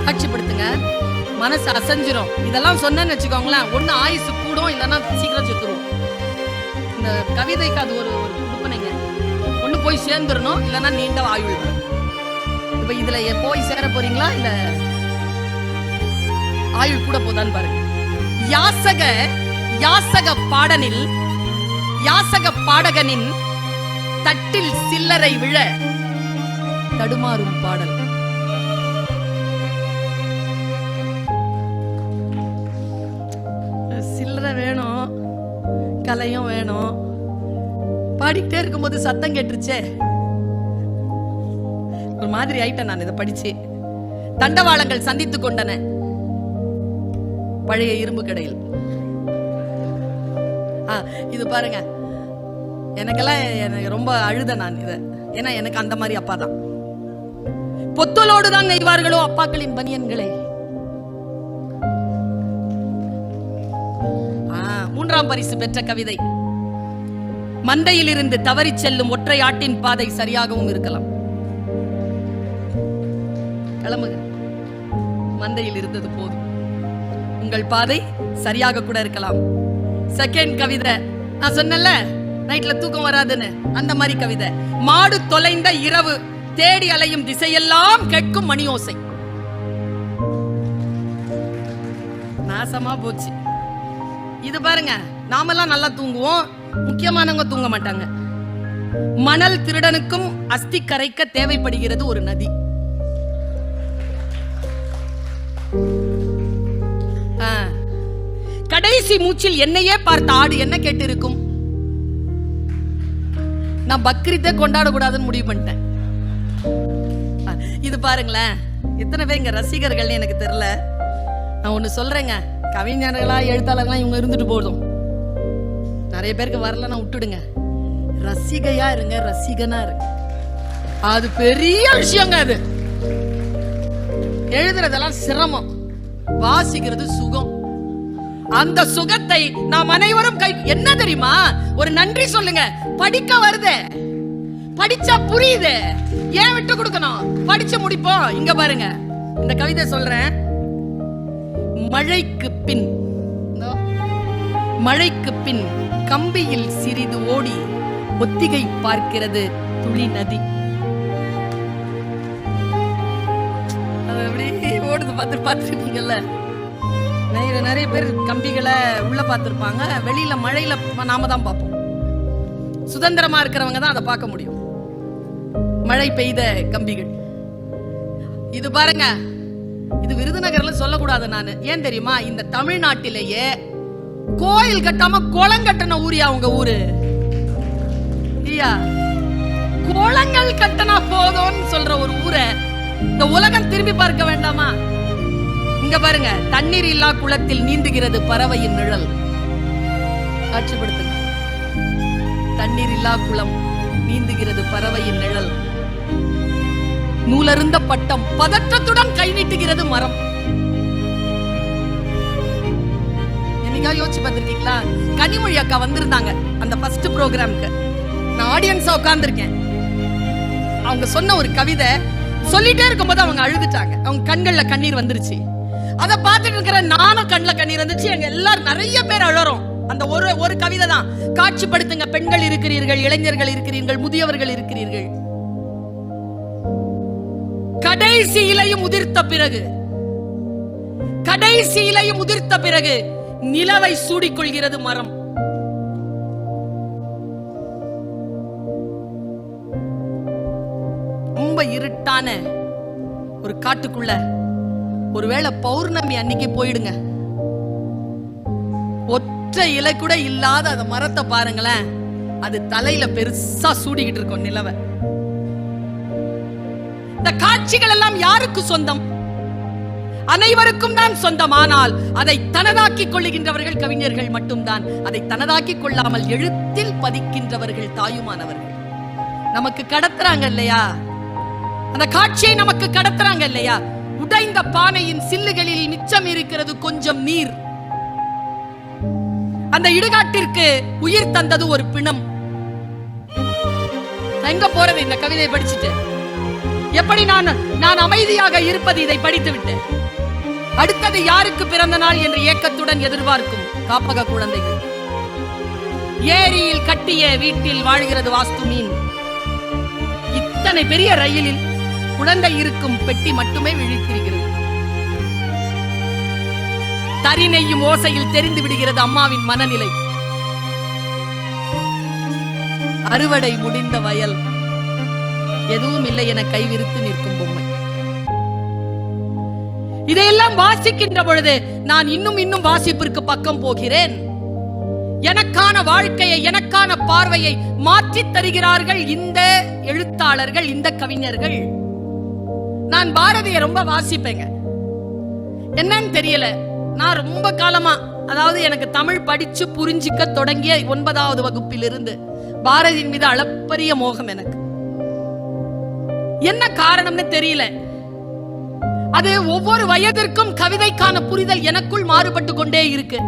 காட்சிப்படுத்துங்க, மனசு அசைஞ்சிரும். இதெல்லாம் சொன்னேன்னு வச்சுக்கோங்களேன், ஒண்ணு ஆயுசு கூடும், இல்லைன்னா சீக்கிரம் செத்துரும். இந்த கவிதைக்கு அது ஒரு கொடுப்பனைங்க. ஒண்ணு போய் சேர்ந்துடணும், இல்லைன்னா நீண்ட ஆயுள். இப்ப இதுல போய் சேர போறீங்களா இல்ல ஆயுள் கூட போதான்னு பாருங்க. யாசக பாடகனின் தட்டில் சில்லறை விழ தடுமாறும் பாடல். சில்லறை வேணும், கலையும் வேணும். பாடிக்கிட்டே இருக்கும்போது சத்தம் கேட்டுருச்சே, ஒரு மாதிரி ஆயிட்டேன் நான் இதை படிச்சு. தண்டவாளங்கள் சந்தித்துக் கொண்டன பழைய இரும்பு கடையில். இது பாருங்க, எனக்கு ரொம்ப அழுத நான் இத. ஏன்னா எனக்கு அந்த மாதிரி அப்பா தான். பொத்தலோடு தான் நெய்வார்களோ அப்பாக்களின் பனியன்களை. மூன்றாம் பரிசு பெற்ற கவிதை. மந்தையில் இருந்து தவறி செல்லும் ஒற்றை ஆட்டின் பாதை சரியாகவும் இருக்கலாம். கிளம்புங்க, மந்தையில் இருந்தது போதும், உங்கள் பாதை சரியாக கூட இருக்கலாம். செகண்ட் கவிதை, நான் சொன்னல நைட்ல தூக்கம் வராதுன்னு, அந்த மாதிரி கவிதை. மாடு தொலைந்த இரவு தேடி அலையும் திசையெல்லாம் கேட்கும் மணி ஓசை. நாசமா போச்சு. இது பாருங்க, நாமெல்லாம் நல்லா தூங்குவோம், முக்கியமானவங்க தூங்க மாட்டாங்க. மணல் திருடனுக்கும் அஸ்தி கரைக்க தேவைப்படுகிறது ஒரு நதி. கடைசி மூச்சில் என்னையே பார்த்த ஆடு என்ன கேட்டு இருக்கும்? நான் பக்ரீத்தை கொண்டாடக்கூடாதுன்னு முடிவு பண்ணிட்டேன். இது பாருங்களேன், எத்தனை பேர் இங்க ரசிகர்கள் எனக்கு தெரியல. நான் ஒண்ணு சொல்றேங்க, கவிஞர்களா எழுத்தாளர்களா இவங்க இருந்துட்டு போதும். நிறைய பேருக்கு வரலன்னா விட்டுடுங்க. ரசிகையா இருங்க, ரசிகனா இருங்க. அது பெரிய விஷயங்க. அது எழுதுறதெல்லாம் சிரமம், வாசிக்கிறது சுகம். அந்த சுகத்தை நாம் அனைவரும் என்ன தெரியுமா? ஒரு நன்றி சொல்லுங்க. படிக்க வருது, படிச்சா புரியுது, ஏன் விட்டு கொடுக்கணும்? படிச்சு முடிப்போம். இங்க பாருங்க, இந்த கவிதை சொல்றேன். மழைக்கு பின் கம்பியில் சிறிது ஓடி ஒத்திகை பார்க்கிறது துளி நதி. ஓடுது பார்த்துருப்பீங்கல்ல. நிறைய பேர் கம்பிகளை உள்ள பார்த்திருப்பாங்க, வெளியில மழையில நாம தான் பார்ப்போம். சுதந்திரமா இருக்கிறவங்க தான் அதை பார்க்க முடியும், மழை பெய்த கம்பிகள். இது பாருங்க, இது விருதுநகர்ல சொல்லக்கூடாது நானு. ஏன் தெரியுமா? இந்த தமிழ்நாட்டிலேயே கோயில் கட்டாம குளம் கட்டின ஊரியா உங்க ஊரு? குளங்கள் கட்டினா போதும்னு சொல்ற ஒரு ஊரை இந்த உலகம் திரும்பி பார்க்க வேண்டாமா? இங்க பாருங்க, தண்ணீர் இல்லா குளத்தில் நீந்துகிறது பறவையின் நிழல். காட்சிப்படுத்துங்க. தண்ணீர் இல்லா குளம், நீந்துகிறது பறவையின் நிழல். நூலருந்த பட்டம் பதற்றத்துடன் கை நீட்டுகிறது மரம். என்னைக்கா யோசிச்சு பார்த்திருக்கீங்களா? கனிமொழி அக்கா வந்திருந்தாங்க அந்த ஃபர்ஸ்ட் ப்ரோக்ராம்க்கு. நான் ஆடியன்ஸா உட்கார்ந்துருக்கேன். அவங்க சொன்ன ஒரு கவிதை சொல்லிட்டே இருக்கும்போது அவங்க அழுதுட்டாங்க. அவங்க கண்கள்ல கண்ணீர் வந்துருச்சு. அதை பார்த்துட்டு இருக்கிற நானும் கண்ணுல கண்ணீர் வந்துச்சு. எங்க எல்லாரும் நிறைய பேர் அழறோம். அந்த ஒரு கவிதை தான். காட்சிப்படுத்துங்க. பெண்கள் இருக்கிறீர்கள், இளைஞர்கள் இருக்கிறீர்கள், முதியவர்கள் இருக்கிறீர்கள். கடைசி இலையும் உதிர்த்த பிறகு நிலவை சூடிக்கொள்கிறது மரம். ரொம்ப இருட்டான ஒரு காட்டுக்குள்ள ஒருவேளை பௌர்ணமி அன்னைக்கு போயிடுங்க, ஒற்றை இலை கூட இல்லாத அந்த மரத்தை பாருங்களேன், அது தலையில பெருசா சூடிக்கிட்டு இருக்கும் நிலவை. இந்த காட்சிகள் எல்லாம் யாருக்கு சொந்தம்? அனைவருக்கும் தான் சொந்தம். ஆனால் அதை தனதாக்கிக் கொள்ளுகின்றவர்கள் கவிஞர்கள் மட்டும்தான். அதை தனதாக்கிக் கொள்ளாமல் எழுத்தில் பதிக்கின்றவர்கள் தாயுமானவர்கள். நமக்கு கடத்துறாங்க இல்லையா, அந்த காட்சியை நமக்கு கடத்துறாங்க இல்லையா. உடைந்த பானையின் சில்லுகளில் மிச்சம் இருக்கிறது கொஞ்சம் நீர். அந்த இடுகாட்டிற்கு உயிர் தந்தது ஒரு பிணம். எங்க போறது இந்த கவிதையை படிச்சுட்டு? எப்படி நான் அமைதியாக இருப்பது இதை படித்து விட்டு? அடுத்தது யாருக்கு பிறந்த நாள் என்று ஏக்கத்துடன் எதிர்பார்க்கும் காப்பக குழந்தைகள். ஏரியில் கட்டிய வீட்டில் வாழ்கிறது வாஸ்து மீன். இத்தனை பெரிய ரயிலில் குழந்தை இருக்கும் பெட்டி மட்டுமே விழித்திருக்கிறது. தறி நெய்யும் ஓசையில் தெரிந்து விடுகிறது அம்மாவின் மனநிலை. அறுவடை முடிந்த வயல், எதுவும் இல்லை என கைவிரித்து நிற்கும் பொம்மை. இதையெல்லாம் வாசிக்கின்ற பொழுது நான் இன்னும் வாசிப்பிற்கு பக்கம் போகிறேன். எனக்கான வாழ்க்கையை, எனக்கான பார்வையை மாற்றித் தருகிறார்கள் இந்த எழுத்தாளர்கள், இந்த கவிஞர்கள். நான் பாரதியை ரொம்ப வாசிப்பேங்க. என்னன்னு தெரியல, நான் ரொம்ப காலமா, அதாவது எனக்கு தமிழ் படிச்சு புரிஞ்சிக்க தொடங்கிய 9வது வகுப்பில் இருந்து பாரதியின் மீது அளப்பரிய மோகம் எனக்கு. என்ன காரணம்னு தெரியல. அது ஒவ்வொரு வயதிற்கும் கவிதைக்கான புரிதல் எனக்குள் மாறுபட்டு கொண்டே இருக்கு.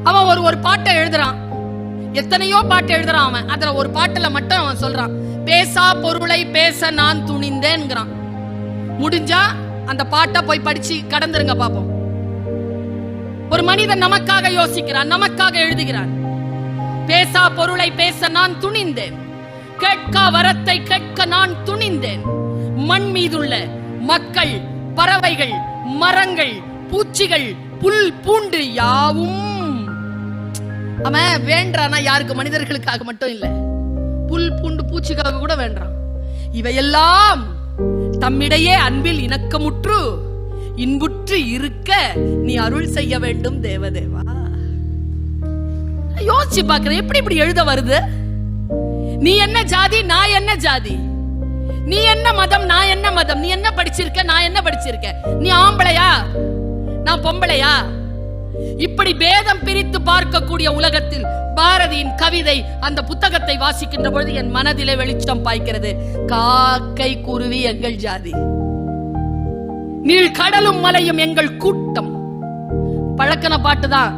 அவன் ஒரு பாட்டை எழுதுறான், எத்தனையோ பாட்டு எழுதுறான் அவன். அதுல ஒரு பாட்டுல மட்டும் அவன் சொல்றான், பேசா பொருளை பேச நான் துணிந்தேன்ங்கிறான். முடிஞ்சா அந்த பாட்டை போய் படிச்சு கடந்துருங்க பாப்போம். ஒரு மனிதன் நமக்காக யோசிக்கிறான், நமக்காக எழுதுகிறான். பேசா பொருளை பேச நான் துணிந்தேன், கேட்கா வரத்தை கேட்க நான் துணிந்தேன். மண் மீதுள்ள மக்கள், பறவைகள், மரங்கள், பூச்சிகள், புல் பூண்டு யாவும் அவன் வேண்டானா யாருக்கு? மனிதர்களுக்காக மட்டும் இல்ல, புல் பூண்டு பூச்சிக்காக கூட வேண்டான். இவையெல்லாம் தம்மிடையே அன்பில் இணக்கமுற்று இன்புற்று இருக்க நீ அருள் செய்ய வேண்டும் தேவதேவா. யோசிச்சு பாக்குறேன், எப்படி இப்படி எழுத வருது? நீ என்ன ஜாதி, நான் என்ன ஜாதி? நீ என்ன மதம், நான் என்ன மதம்? நீ என்ன படிச்சிருக்க, நான் என்ன படிச்சிருக்கேன்? நீ ஆம்பளையா, நான் பொம்பளையா? இப்படி பேதம் பிரித்து பார்க்கக்கூடிய உலகத்தில் பாரதியின் கவிதை, அந்த புத்தகத்தை வாசிக்கின்ற பொழுது என் மனதிலே வெளிச்சம் பாய்க்கிறது. காக்கை குருவி எங்கள் ஜாதி, நீள் கடலும் மலையும் எங்கள் கூட்டம். பழக்கன பாட்டுதான்,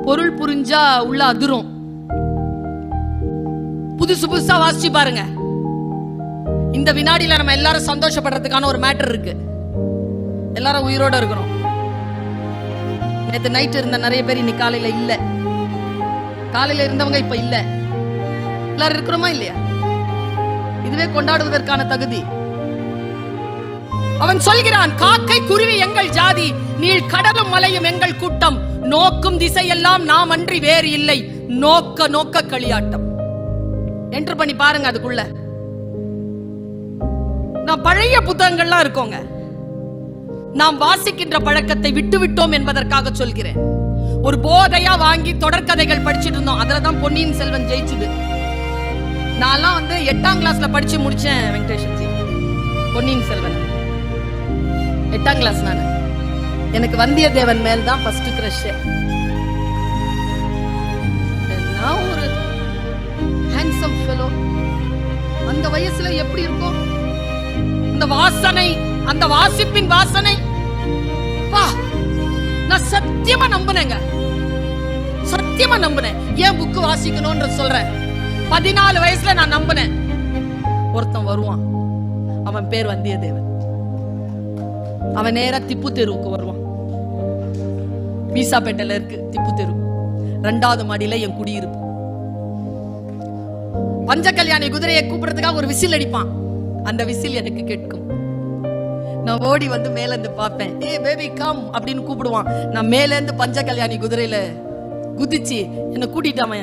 பொருள் புரிஞ்சா உள்ள அதிரும். புதுசு புதுசா வாசிச்சு பாருங்க. இந்த வினாடியில நம்ம எல்லாரும் சந்தோஷப்படுறதுக்கான ஒரு மேட்டர் இருக்கு. எல்லாரும் உயிரோட இருக்கணும். நேத்து நைட் இருந்த நிறைய பேர் இன்னைக்கு காலையில இல்ல, காலையில இருந்தவங்க இப்ப இல்ல. எல்லாரும் இருக்கிறோமா இல்லையா? இதுவே கொண்டாடுவதற்கான தகுதி. அவன் சொல்கிறான், காக்கை குருவி எங்கள் ஜாதி, நீள் கடலும் மலையும் எங்கள் கூட்டம். நோக்கும் திசையெல்லாம் நாம் அன்றி வேறு இல்லை, நோக்க நோக்க களியாட்டம். என்டர் பண்ணி பாருங்க அதுக்குள்ள. நான் பழைய புத்தகங்கள்லாம் இருக்கோங்க, நாம் வாசிக்கின்ற பழக்கத்தை விட்டு விட்டோம் என்பதற்காக சொல்கிறேன். ஒரு போதையா வாங்கி தொடர்கதைகள் படிச்சுட்டு இருந்தோம். அதுலதான் பொன்னியின் செல்வன் ஜெயிச்சுது. நான்லாம் 8ஆம் கிளாஸ்ல படிச்சு முடிச்சேன் வெங்கடேஷன் ஜி, பொன்னியின் செல்வன் 8ஆம் கிளாஸ். நான் எனக்கு வந்தியத்தேவன் மேல் தான் ஃபர்ஸ்ட் கிரஷ். ஒரு ஹேண்ட்ஸம் ஃபெலோ. அந்த வயசுல எப்படி இருக்கும் அந்த வாசனை, அந்த வாசிப்பின் வாசனை. நான் சத்தியமா நம்பினேங்க, சத்தியமா நம்பினேன். ஏன் புக்கு வாசிக்கணும்ன்ற சொல்றேன். 14 வயசுல நான் நம்பினேன். ஒருத்தன் வருவான், அவன் பேர் வந்தியத்தேவன். அவன் நேரா திப்பு தெருவுக்கு வருவான். மீசாப்பேட்டையில இருக்கு திப்பு தெரு, 2வது மாடியில என் குடியிருப்பு. பஞ்ச கல்யாணி குதிரையை கூப்பிடுறதுக்காக ஒரு விசில் அடிப்பான். அந்த விசில் எனக்கு கேட்கும். நான் ஓடி வந்து மேல இருந்து பார்ப்பேன். ஏ பேபி கம் அப்படின்னு கூப்பிடுவான். நான் மேல இருந்து பஞ்ச கல்யாணி குதிரையில குதிச்சு என்ன கூட்டிட்டாம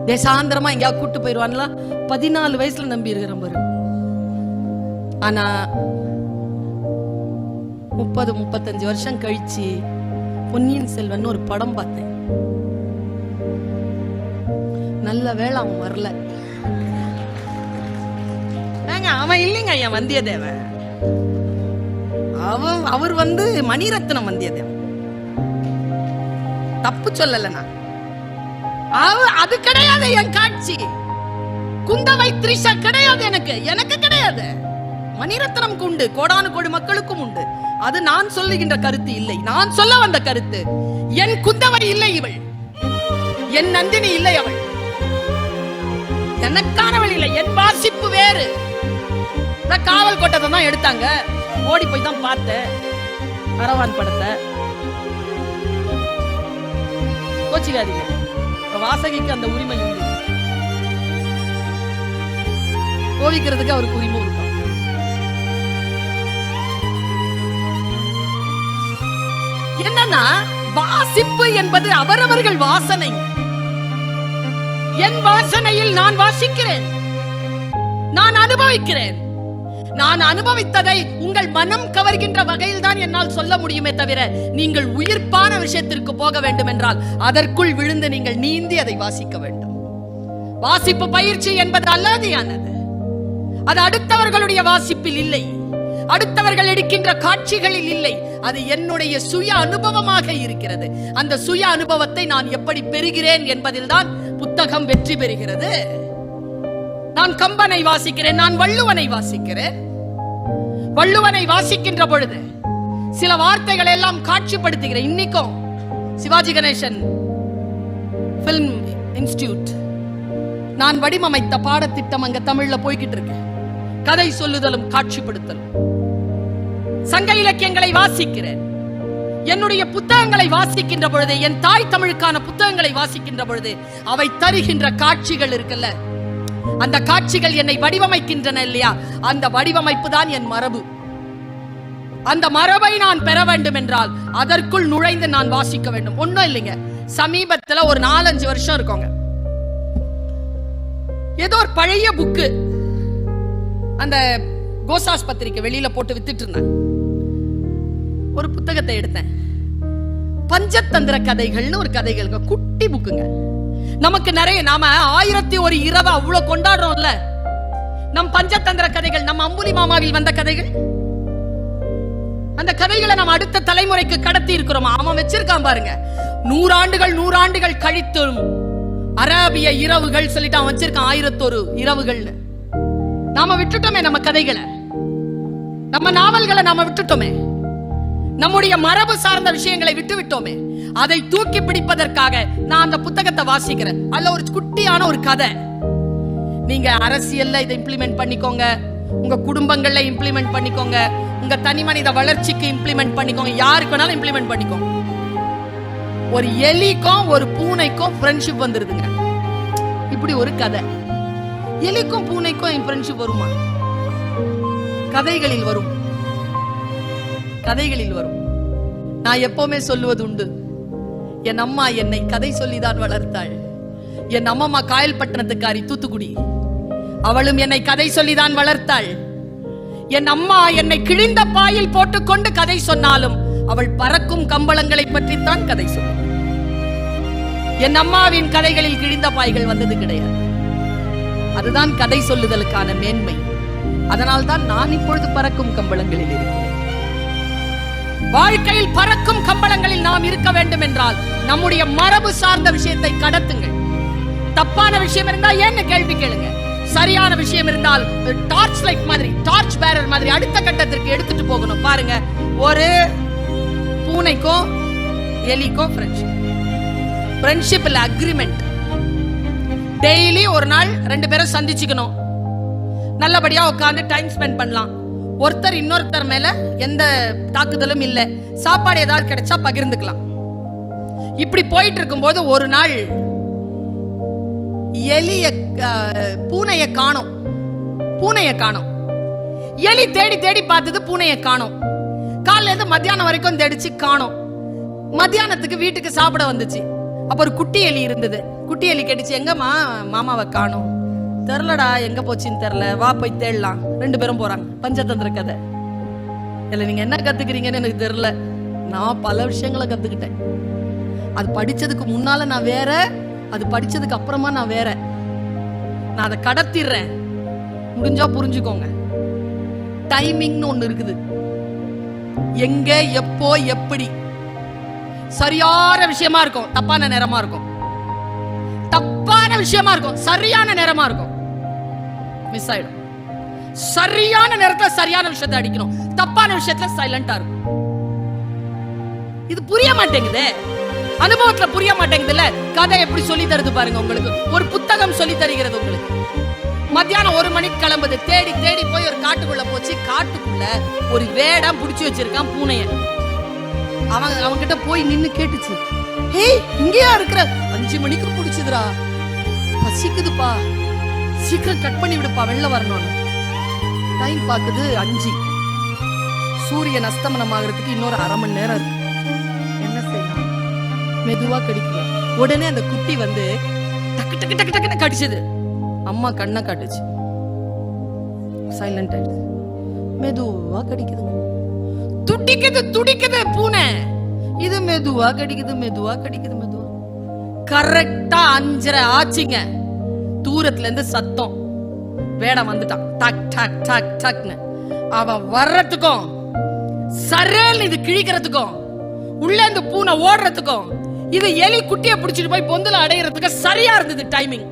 தேசாந்திரமா எங்கேயா கூட்டு போயிருவான்ல. 14 வயசுல நம்பி இருக்கிறேன் பாரு. ஆனா 30-35 வருஷம் கழிச்சு பொன்னியின் செல்வன் ஒரு படம் பார்த்தேன். நல்ல வேளை அவன் வரல. அவன் இல்லைங்க என் வந்தியத்தேவன். அவர் வந்து மணிரத்னம் வந்தியத்தேவன். தப்பு சொல்லல நான். அது கிடையாது என் காட்சி. குந்தவை த்ரிஷா கிடையாது எனக்கு கிடையாது. மணிரத்னம் உண்டு, கோடானு கோடி மக்களுக்கும் உண்டு. அது நான் சொல்லுகின்ற கருத்து இல்லை. நான் சொல்ல வந்த கருத்து, என் குந்தவை இல்லை இவள், என் நந்தினி இல்லை அவள், எனக்கானவள் இல்லை. என் வாசிப்பு வேறு. காவல் கோட்டத்தை தான் எடுத்தாங்க. ஓடி போய் தான் பார்த்தேன் அரவான் படத்தை. கோச்சிக்காதீங்க, வாசகிக்கு அந்த உரிமை உண்டு. கோவிக்கிறதுக்கு அவருக்கு உரிமை இருக்கும். என்னன்னா வாசிப்பு என்பது அவரவர்கள் வாசனை. என் வாசனையில் நான் வாசிக்கிறேன், நான் அனுபவிக்கிறேன். நான் அனுபவித்ததை உங்கள் மனம் கவர்கின்ற வகையில் தான் என்னால் சொல்ல முடியுமே தவிர, நீங்கள் உயிர்ப்பான விஷயத்திற்கு போக வேண்டும் என்றால் அதற்குள் விழுந்து நீங்கள் நீந்தி அதை வாசிக்க வேண்டும். வாசிப்பு பயிற்சி என்பது அல்லாதியானது. அது அடுத்தவர்களுடைய வாசிப்பில் இல்லை, அடுத்தவர்கள் எடுக்கின்ற காட்சிகளில் இல்லை. அது என்னுடைய சுய அனுபவமாக இருக்கிறது. அந்த சுய அனுபவத்தை நான் எப்படி பெறுகிறேன் என்பதில் தான் புத்தகம் வெற்றி பெறுகிறது. நான் கம்பனை வாசிக்கிறேன், நான் வள்ளுவனை வாசிக்கிறேன். வள்ளுவனை வாசிக்கின்ற பொழுது சில வார்த்தைகளை எல்லாம் காட்சிப்படுத்துகிறேன். இன்னைக்கும் சிவாஜி கணேசன் பிலிம் இன்ஸ்டிடியூட் நான் வடிவமைத்த பாடத்திட்டம் அங்க தமிழ்ல போய்கிட்டு இருக்கு. கதை சொல்லுதலும் காட்சிப்படுத்தலும். சங்க இலக்கியங்களை வாசிக்கிறேன். என்னுடைய புத்தகங்களை வாசிக்கின்ற பொழுது, என் தாய் தமிழுக்கான புத்தகங்களை வாசிக்கின்ற பொழுது அவை தருகின்ற காட்சிகள் இருக்குல்ல, அந்த காட்சிகள் என்னை வடிவமைக்கின்றன இல்லையா? அந்த வடிவமைப்பு தான் என் மரபு. அந்த மரபை நான் பெற வேண்டும் என்றால் அதற்குள் நுழைந்து நான் வாசிக்க வேண்டும். ஒண்ணும் இல்லைங்க, சமீபத்துல ஒரு 4-5 வருஷம் இருக்குங்க, ஏதோ ஒரு பழைய புக்கு அந்த கோசாஸ் பத்திரிக்கை வெளியில போட்டு வித்துட்டு இருந்தாங்க. ஒரு புத்தகத்தை எடுத்தேன். பஞ்சதந்திர கதைகள்னு ஒரு கதைகள், குட்டி புக்குங்க. நமக்கு நிறைய, நாம 1001 இரவு அவ்வளவு கொண்டாடுறோம்ல. நம் பஞ்சதந்திர கதைகள், நம்ம அம்புலி மாமாவில் வந்த கதைகள், அந்த கதைகளை நம்ம அடுத்த தலைமுறைக்கு கடத்தி இருக்கிறோம். அவன் வச்சிருக்கான் பாருங்க, 100 ஆண்டுகள் கழித்தும் அரேபிய இரவுகள் சொல்லிட்டு அவன் வச்சிருக்கான் 1001 இரவுகள். நாம விட்டுட்டோமே நம்ம கதைகளை, நம்ம நாவல்களை நாம விட்டுட்டோமே, நம்முடைய மரபு சார்ந்த விஷயங்களை விட்டு விட்டோமே. அதை தூக்கி பிடிப்பதற்காக நான் அந்த புத்தகத்தை வாசிக்கிறேன். அதுல ஒரு குட்டியான ஒரு கதை. நீங்க அரசியல்ல இதை இம்ப்ளிமெண்ட் பண்ணிக்கோங்க, உங்க குடும்பங்கள்ல இம்ப்ளிமெண்ட் பண்ணிக்கோங்க, உங்க தனி மனித வளர்ச்சிக்கு இம்ப்ளிமெண்ட் பண்ணிக்கோங்க, யாருக்கு வேணாலும் இம்ப்ளிமெண்ட் பண்ணிக்கோங்க. ஒரு எலிக்கும் ஒரு பூனைக்கும் ஃப்ரெண்ட்ஷிப் வந்துருதுங்க. இப்படி ஒரு கதை. எலிக்கும் பூனைக்கும் ஃப்ரெண்ட்ஷிப் வருமா? கதைகளில் வரும், கதைகளில் வரும். நான் எப்பவுமே சொல்லுவது உண்டு, என் அம்மா என்னை கதை சொல்லிதான் வளர்த்தாள். என் அம்மா காயல்பட்டணத்துக்காரி, தூத்துக்குடி. அவளும் என்னை கதை சொல்லிதான் வளர்த்தாள். என் அம்மா என்னை கிழிந்த பாயில் போட்டுக்கொண்டு கதை சொன்னாலும் அவள் பறக்கும் கம்பளங்களை பற்றித்தான் கதை சொல்லுவாள். என் அம்மாவின் கதைகளில் கிழிந்த பாய்கள் வந்தது கிடையாது. அதுதான் கதை சொல்லுதலுக்கான மேன்மை. அதனால் தான் நான் இப்பொழுது பறக்கும் கம்பளங்களில் இருக்கிறேன். வாழ்க்கையில் பறக்கும் கம்பளங்களில் நாம் இருக்க வேண்டும் என்றால் நம்முடைய மரபு சார்ந்த விஷயத்தை கடத்துங்கள். தப்பான விஷயம் இருந்தால் ஏன்னு கேள்வி கேளுங்க. சரியான விஷயம் இருந்தால் டார்ச் லைட் மாதிரி, டார்ச் பேரர் மாதிரி அடுத்த கட்டத்திற்கு எடுத்துட்டு போகணும். பாருங்க, ஒரு பூனைக்கும் எலிக்கும் ஃப்ரெண்ட்ஷிப் இல்ல, அக்ரிமெண்ட். டெய்லி ஒரு நாள் 2 பேரும் சந்திச்சுக்கணும், நல்லபடியா உட்கார்ந்து டைம் ஸ்பெண்ட் பண்ணலாம். ஒருத்தர் இன்னொருத்தர் மேல எந்த தாக்குதலும் இல்ல, சாப்பாடு ஏதாவது கிடைச்சா பகிர்ந்துக்கலாம். இப்படி போயிட்டு இருக்கும் போது ஒரு நாள் பூனைய காணோம். எலி தேடி தேடி பார்த்தது பூனையை காணோம். காலையில இருந்து மத்தியானம் வரைக்கும் தேடிச்சு காணோம். மத்தியானத்துக்கு வீட்டுக்கு சாப்பிட வந்துச்சு. அப்ப ஒரு குட்டி எலி இருந்தது. குட்டி எலி கேட்டுச்சு, எங்கம்மா மாமாவை காணோம்? தெரிலடா, எங்க போச்சுன்னு தெரியல, வா போய் தேடலாம். 2 பேரும் போறாங்க. பஞ்சதந்திர கதை. இல்ல நீங்க என்ன கத்துக்கிறீங்கன்னு எனக்கு தெரியல. நான் பல விஷயங்களை கத்துக்கிட்டேன். அது படிச்சதுக்கு முன்னால நான் வேற, அது படிச்சதுக்கு அப்புறமா நான் வேற. நான் அதை கடத்திடுறேன். முடிஞ்சா புரிஞ்சுக்கோங்க. டைமிங்னு ஒண்ணு இருக்குது. எங்க, எப்போ, எப்படி. சரியான விஷயமா இருக்கும், தப்பான நேரமா இருக்கும். தப்பான விஷயமா இருக்கும், சரியான நேரமா இருக்கும். மிஸ் ஆயிடும். சரியான நேரத்துல சரியான விஷயத்தை அடிக்கணும், தப்பான விஷயத்துல சைலண்டா இருக்கும். இது புரிய மாட்டேங்குது, அனுபவத்துல புரிய மாட்டேங்குதுல்ல. கதை எப்படி சொல்லி தருது பாருங்க உங்களுக்கு. ஒரு புத்தகம் சொல்லி தருகிறது உங்களுக்கு. மத்தியானம் 1 மணிக்கு கிளம்புது. தேடி தேடி போய் ஒரு காட்டுக்குள்ள போச்சு. காட்டுக்குள்ள ஒரு வேடம் புடிச்சு வச்சிருக்கான் பூனைய. அவன் கிட்ட போய் நின்னு கேட்டுச்சு, ஹேய் இங்கேயா இருக்கிற? 5 மணிக்கு புடிச்சுதுரா, பசிக்குதுப்பா, சீக்கிரம் கட் பண்ணி விடுப்பா, வெளில வரணும்னு. டைம் பாக்குது 5. சூரியன் அஸ்தமனம் ஆகிறதுக்கு இன்னொரு 1/2 மணி நேரம் இருக்கு. என்ன செய்யலாம்? மெதுவா கடிக்குது. உடனே அந்த குட்டி வந்து டக்கு டக்கு டக்கு டக்குன்னு கடிச்சது. அம்மா கண்ணை காட்டுச்சு. சைலண்ட் ஆயிடுச்சு. மெதுவா கடிக்குது. துடிக்குது துடிக்குது பூனை. இது மெதுவா கடிக்குது, மெதுவா கடிக்குது, மெதுவா. கரெக்டா 5:30 ஆச்சுங்க. தூரத்துல இருந்து சத்தம். வேடம் வந்துட்டான். டக் டக் டக் டக்னு. அவன் வர்றதுக்கும் சரேல் இது கிழிக்கிறதுக்கும், உள்ள இந்த பூனை ஓடுறதுக்கும், இது எலி குட்டியை பிடிச்சிட்டு போய் பொந்துல அடையிறதுக்கு சரியா இருந்தது டைமிங்.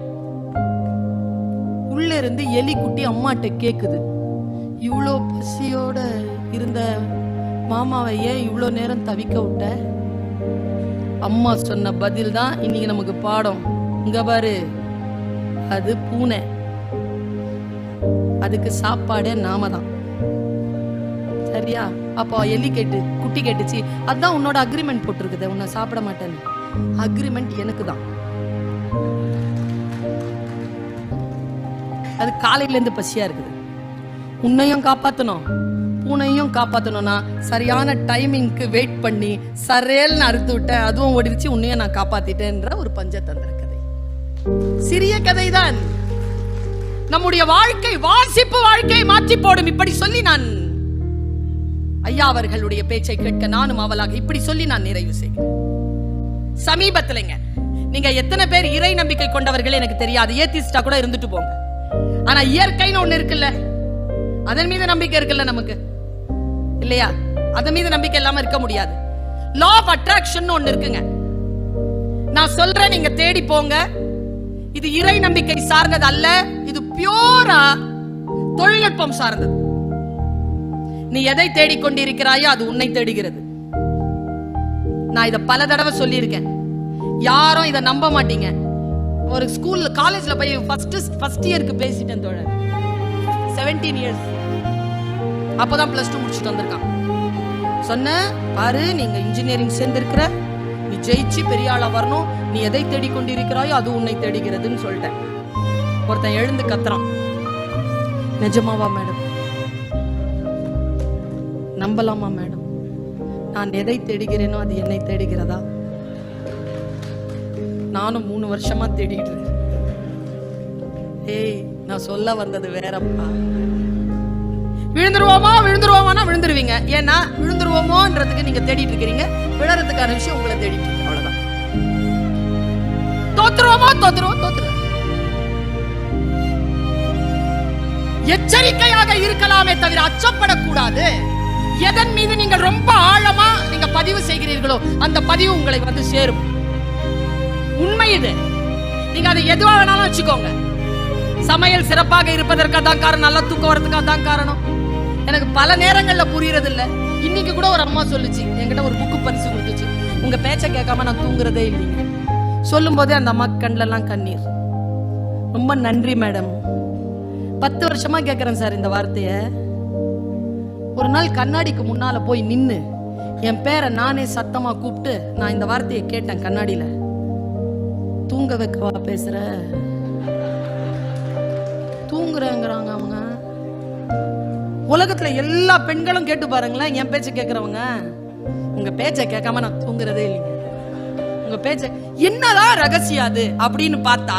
உள்ள இருந்து எலி குட்டி அம்மாட்ட கேக்குது, இவ்வளோ பசியோட இருந்த மாமாவை ஏன் இவ்வளோ நேரம் தவிக்க விட்ட? அம்மா சொன்ன பதில் தான் இன்னைக்கு நமக்கு பாடம். இங்க பாரு, அது பூனை, அதுக்கு சாப்பாடே நாம தான். சரியா? அப்போ எலி குட்டி கேட்டுச்சு, அதான் உன்னோட அக்ரிமெண்ட் போட்டிருக்குது, உன்னை சாப்பிட மாட்டேன்னு. அக்ரிமெண்ட் எனக்கு தான். அது காலையில இருந்து பசியா இருக்குது. உன்னையும் காப்பாத்தணும், பூனையும் காப்பாத்தணும்னா சரியான டைமிங்க்கு வெயிட் பண்ணி சரேல்னு அறுத்து விட்ட, அதுவும் ஓடிடுச்சு, உன்னையும் நான் காப்பாத்திட்டேன்ற ஒரு பஞ்சதந்திர கதை. சிறிய கதை தான். நம்முடைய வாழ்க்கை, வாசிப்பு வாழ்க்கை மாற்றி போடும். இப்படி சொல்லி நான் ஐயா அவர்களுடைய பேச்சை கேட்க நானும் அவளாக இப்படி சொல்லி நான் நிறைவு செய்கிறேன். சமீபத்திலங்க, நீங்க எத்தனை பேர் இறை நம்பிக்கை கொண்டவர்கள் எனக்கு தெரியாது, ஏத்திஸ்டா கூட இருந்துட்டு போங்க. ஆனா இயற்கைன்னு ஒண்ணு இருக்குல்ல, அதன் மீது நம்பிக்கை இருக்குல்ல நமக்கு, இல்லையா? அதன் மீது நம்பிக்கை இல்லாம இருக்க முடியாது. லா ஆஃப் அட்ராக்ஷன் ஒண்ணு இருக்குங்க. நான் சொல்றேன், நீங்க தேடி போங்க. இது இறை நம்பிக்கை சார்ந்தது அல்ல, இது பியூரா தொழில்நுட்பம் சார்ந்தது. நீ எதை தேடிக்கொண்டிருக்கிறாயோ அது உன்னை தேடுகிறது. நான் இத பல தடவை சொல்லியிருக்கேன், யாரும் இத நம்ப மாட்டீங்க. ஒரு ஸ்கூல்ல காலேஜ்ல போய் ஃபர்ஸ்ட் இயருக்கு பேசிட்டேன் தோழர். 17 years, அப்பதான் +2 முடிச்சுட்டு வந்திருக்கான். சொன்ன பாரு, நீங்க இன்ஜினியரிங் சேர்ந்திருக்கிற, நீ ஜெயிச்சு பெரிய ஆளா வரணும், நீ எதை தேடிக்கொண்டிருக்கிறாயோ அது உன்னை தேடுகிறதுன்னு சொல்லிட்டேன். ஒருத்தன் எழுந்து கத்துறான், நிஜமாவா மேடம்? நம்பலாமா மேடம்? நான் எதை தேடுகிறேனோ அது என்னை தேடுகிறதா? நானும் 3 வருஷமா தேடிட்டு இருக்கேன். ஏய், நான் சொல்ல வந்தது வேறப்பா. விழுந்துருவோமா விழுந்துருவோமானா விழுந்துருவீங்க. ஏன்னா விழுந்துருவோமோன்றதுக்கு நீங்க தேடிட்டு இருக்கிறீங்க, விழறதுக்கான விஷயம் உங்களை தேடிட்டு இருக்கு. அவ்வளவுதான். தோத்துருவோமா தோத்துருவோம். எச்சரிக்கையாக இருக்கலாமே தவிர அச்சப்படக்கூடாது. எதன் மீது நீங்கள் ரொம்ப ஆழமா நீங்க பதிவு செய்கிறீர்களோ அந்த பதிவு உங்களை வந்து சேரும். உண்மை இது. நீங்க அதை எதுவா வேணாலும் வச்சுக்கோங்க. சமையல் சிறப்பாக இருப்பதற்காக தான் காரணம், நல்லா தூக்கம் வரதுக்காக தான் காரணம். எனக்கு பல நேரங்கள்ல புரியறது இல்ல. இன்னைக்கு கூட ஒரு அம்மா சொல்லுச்சு, என்கிட்ட ஒரு புக்கு பரிசு கொடுத்துச்சு, உங்க பேச்ச கேட்காம நான் தூங்குறதே இல்லைங்க. சொல்லும் போதே அந்த அம்மா கண்ணுல எல்லாம் கண்ணீர். ரொம்ப நன்றி மேடம். 10 வருஷமா கேட்கிறேன் சார் இந்த வார்த்தைய. ஒரு நாள் கண்ணாடிக்கு முன்னால போய் நின்னு என் பேரை நானே சத்தமா கூப்பிட்டு நான் இந்த வார்த்தையை கேட்டேன் கண்ணாடியில. தூங்க வைக்கவா பேசுற? தூங்குறேங்கிறாங்க அவங்க. உலகத்துல எல்லா பெண்களும் கேட்டு பாருங்களேன், என் பேச்ச கேட்கறவங்க. உங்க பேச்ச கேட்காம நான் தூங்குறதே இல்லைங்க. உங்க பேச்ச என்னதான் ரகசியம் அது அப்படின்னு பார்த்தா,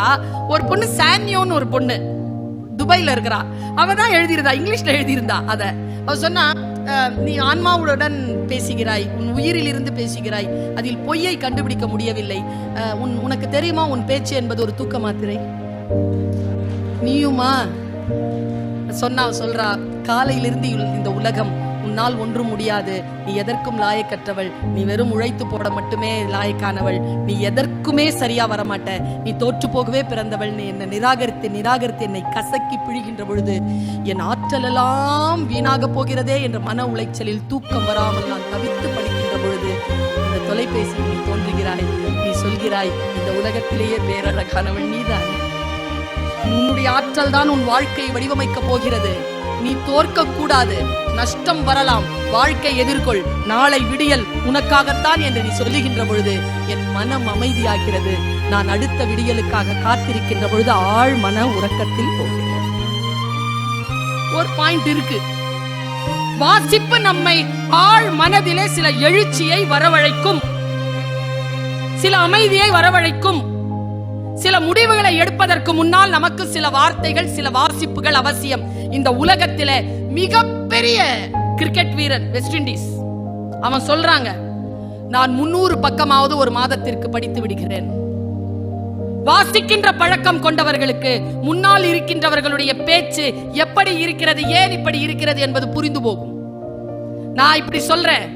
ஒரு பொண்ணு சான்யோன்னு ஒரு பொண்ணு துபாயில இருக்கிறா. அவ தான் எழுதியிருந்தா, இங்கிலீஷ்ல எழுதியிருந்தா. அவ சொன்னா, நீ ஆன்மாவுடன் பேசுகிறாய், உன் உயிரில் இருந்து பேசுகிறாய், அதில் பொய்யை கண்டுபிடிக்க முடியவில்லை. உனக்கு தெரியுமா உன் பேச்சு என்பது ஒரு தூக்க மாத்திரை? நீயுமா? சொல்றா, காலையிலிருந்து இந்த உலகம் உன்னால் ஒன்றும் முடியாது, நீ எதற்கும் லாயக்கற்றவள், நீ வெறும் உழைத்து போட மட்டுமே லாயக்கானவள், நீ எதற்குமே சரியா வரமாட்ட, நீ தோற்று போகவே பிறந்தவள், நீ என்னை நிராகரித்து என்னை கசக்கி பிழிகின்ற பொழுது என் ஆற்றல் எல்லாம் வீணாக போகிறதே என்ற மன உளைச்சலில் தூக்கம் வராமல் நான் தவித்து படிக்கின்ற பொழுது இந்த தொலைபேசியில் நீ தோன்றுகிறாய். நீ சொல்கிறாய், இந்த உலகத்திலேயே பேரழகானவள் நீதான், உன்னுடைய ஆற்றல் தான் உன் வாழ்க்கையை வடிவமைக்க போகிறது, நீ தோற்க கூடாது, நஷ்டம் வரலாம், வாழ்க்கை எதிர்கொள், நாளை விடியல் உனக்காகத்தான் என்று நீ சொல்லுகின்ற பொழுது என் மனம் அமைதியாகிறது. நான் அடுத்த விடியலுக்காக காத்திருக்கின்ற பொழுது ஆழ் மன உறக்கத்தில் போகிறேன். ஒரு பாயிண்ட் இருக்கு, வாசிப்பு நம்மை ஆழ் மனதிலே சில எழுச்சியை வரவழைக்கும், சில அமைதியை வரவழைக்கும். சில முடிவுகளை எடுப்பதற்கு முன்னால் நமக்கு சில வார்த்தைகள், சில வாசிப்புகள் அவசியம். இந்த உலகத்தில மிகப்பெரிய கிரிக்கெட் வீரன் வெஸ்ட் இண்டீஸ், அவன் சொல்றாங்க, நான் 300 பக்கமாவது ஒரு மாதத்திற்கு படித்து விடுகிறேன். வாசிக்கின்ற பழக்கம் கொண்டவர்களுக்கு முன்னால் இருக்கின்றவர்களுடைய பேச்சு எப்படி இருக்கிறது, ஏன் இப்படி இருக்கிறது என்பது புரிந்து போகும். நான் இப்படி சொல்றேன்,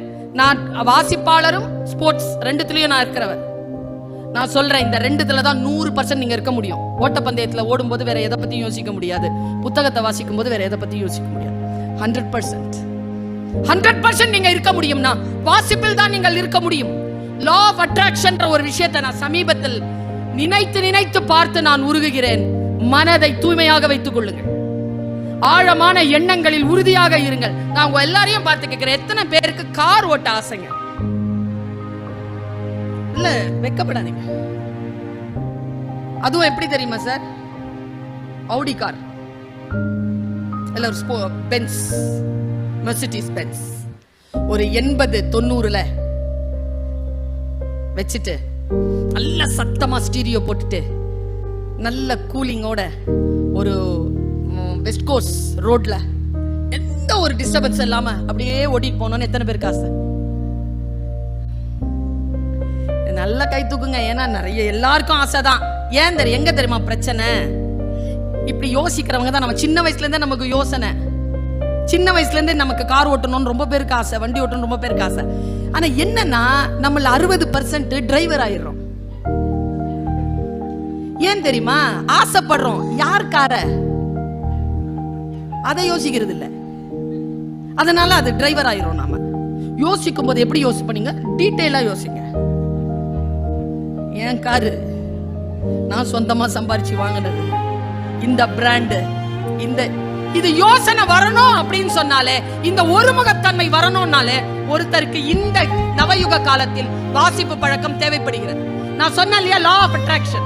நான் வாசிப்பாளரும் ஸ்போர்ட்ஸ் ரெண்டுத்திலயும் நான் இருக்கிறவர். நான் சொல்றேன், இந்த ரெண்டுத்துல தான் 100% நீங்க இருக்க முடியும். ஓட்டப்பந்தயத்துல ஓடும்போது வேற எதை பத்தியும் யோசிக்க முடியாது, புத்தகத்தை வாசிக்கும் போது வேற எதை பத்தியும் யோசிக்க முடியாது. 100% நீங்க இருக்க முடியும்னா வாசிப்பில் தான் நீங்கள் இருக்க முடியும். லா ஆஃப் அட்ராக்ஷன் ஒரு விஷயத்தை நான் சமீபத்தில் நினைத்து பார்த்து நான் உருகுகிறேன். மனதை தூய்மையாக வைத்துக் கொள்ளுங்கள், ஆழமான எண்ணங்களில் உறுதியாக இருங்கள். நான் உங்க எல்லாரையும் பார்த்து கேட்கிறேன், எத்தனை பேருக்கு கார் ஓட்ட ஆசைங்க? இல்ல, வெக்கப்படாதீங்க. அதுவும் எப்படி தெரியுமா சார்? ஆடி கார் இல்ல ஒரு பென்ஸ், மெர்சிடிஸ் பென்ஸ் ஒரு 80-90ல வச்சுட்டு நல்ல சத்தமா ஸ்டீரியோ போட்டுட்டு நல்ல கூலிங்கோட ஒரு வெஸ்ட் கோஸ்ட் ரோட்ல எந்த ஒரு டிஸ்டர்பன்ஸ் இல்லாம அப்படியே ஓட்டிட்டு போனோன்னு எத்தனை பேருக்கு ஆசை? நல்ல கை தூக்குங்க. ஏன்னா நிறைய எல்லாருக்கும் ஆசைதான். ஏன் தெரியும்? எங்க தெரியுமா பிரச்சனை? இப்படி யோசிக்கிறவங்க தான். நம்ம சின்ன வயசுல இருந்தே நமக்கு யோசனை, சின்ன வயசுல இருந்தே நமக்கு கார் ஓட்டணும்னு ரொம்ப பேருக்கு ஆசை, வண்டி ஓட்டணும் ரொம்ப பேருக்கு ஆசை. ஆனா என்னன்னா, நம்மள 60% டிரைவர் ஆயிடுறோம். ஏன் தெரியுமா? ஆசைப்படுறோம். யார் கார அதை யோசிக்கிறது இல்ல, அதனால அது டிரைவர் ஆயிரும். நாம யோசிக்கும் போது எப்படி யோசிப்பீங்க? டீட்டெயிலா யோசிங்க. என் காரு நான் சொந்தமா சம்பாரிச்சு வாங்கினது, இந்த பிராண்டு, இது யோசனை வரணும் அப்படின்னு சொன்னாலே, இந்த ஒருமுகத்தன்மை வரணும்னாலே ஒருத்தருக்கு இந்த நவயுக காலத்தில் வாசிப்பு பழக்கம் தேவைப்படுகிறது. நான் சொன்னேன் இல்லையா, லா ஆஃப் அட்ராக்ஷன்.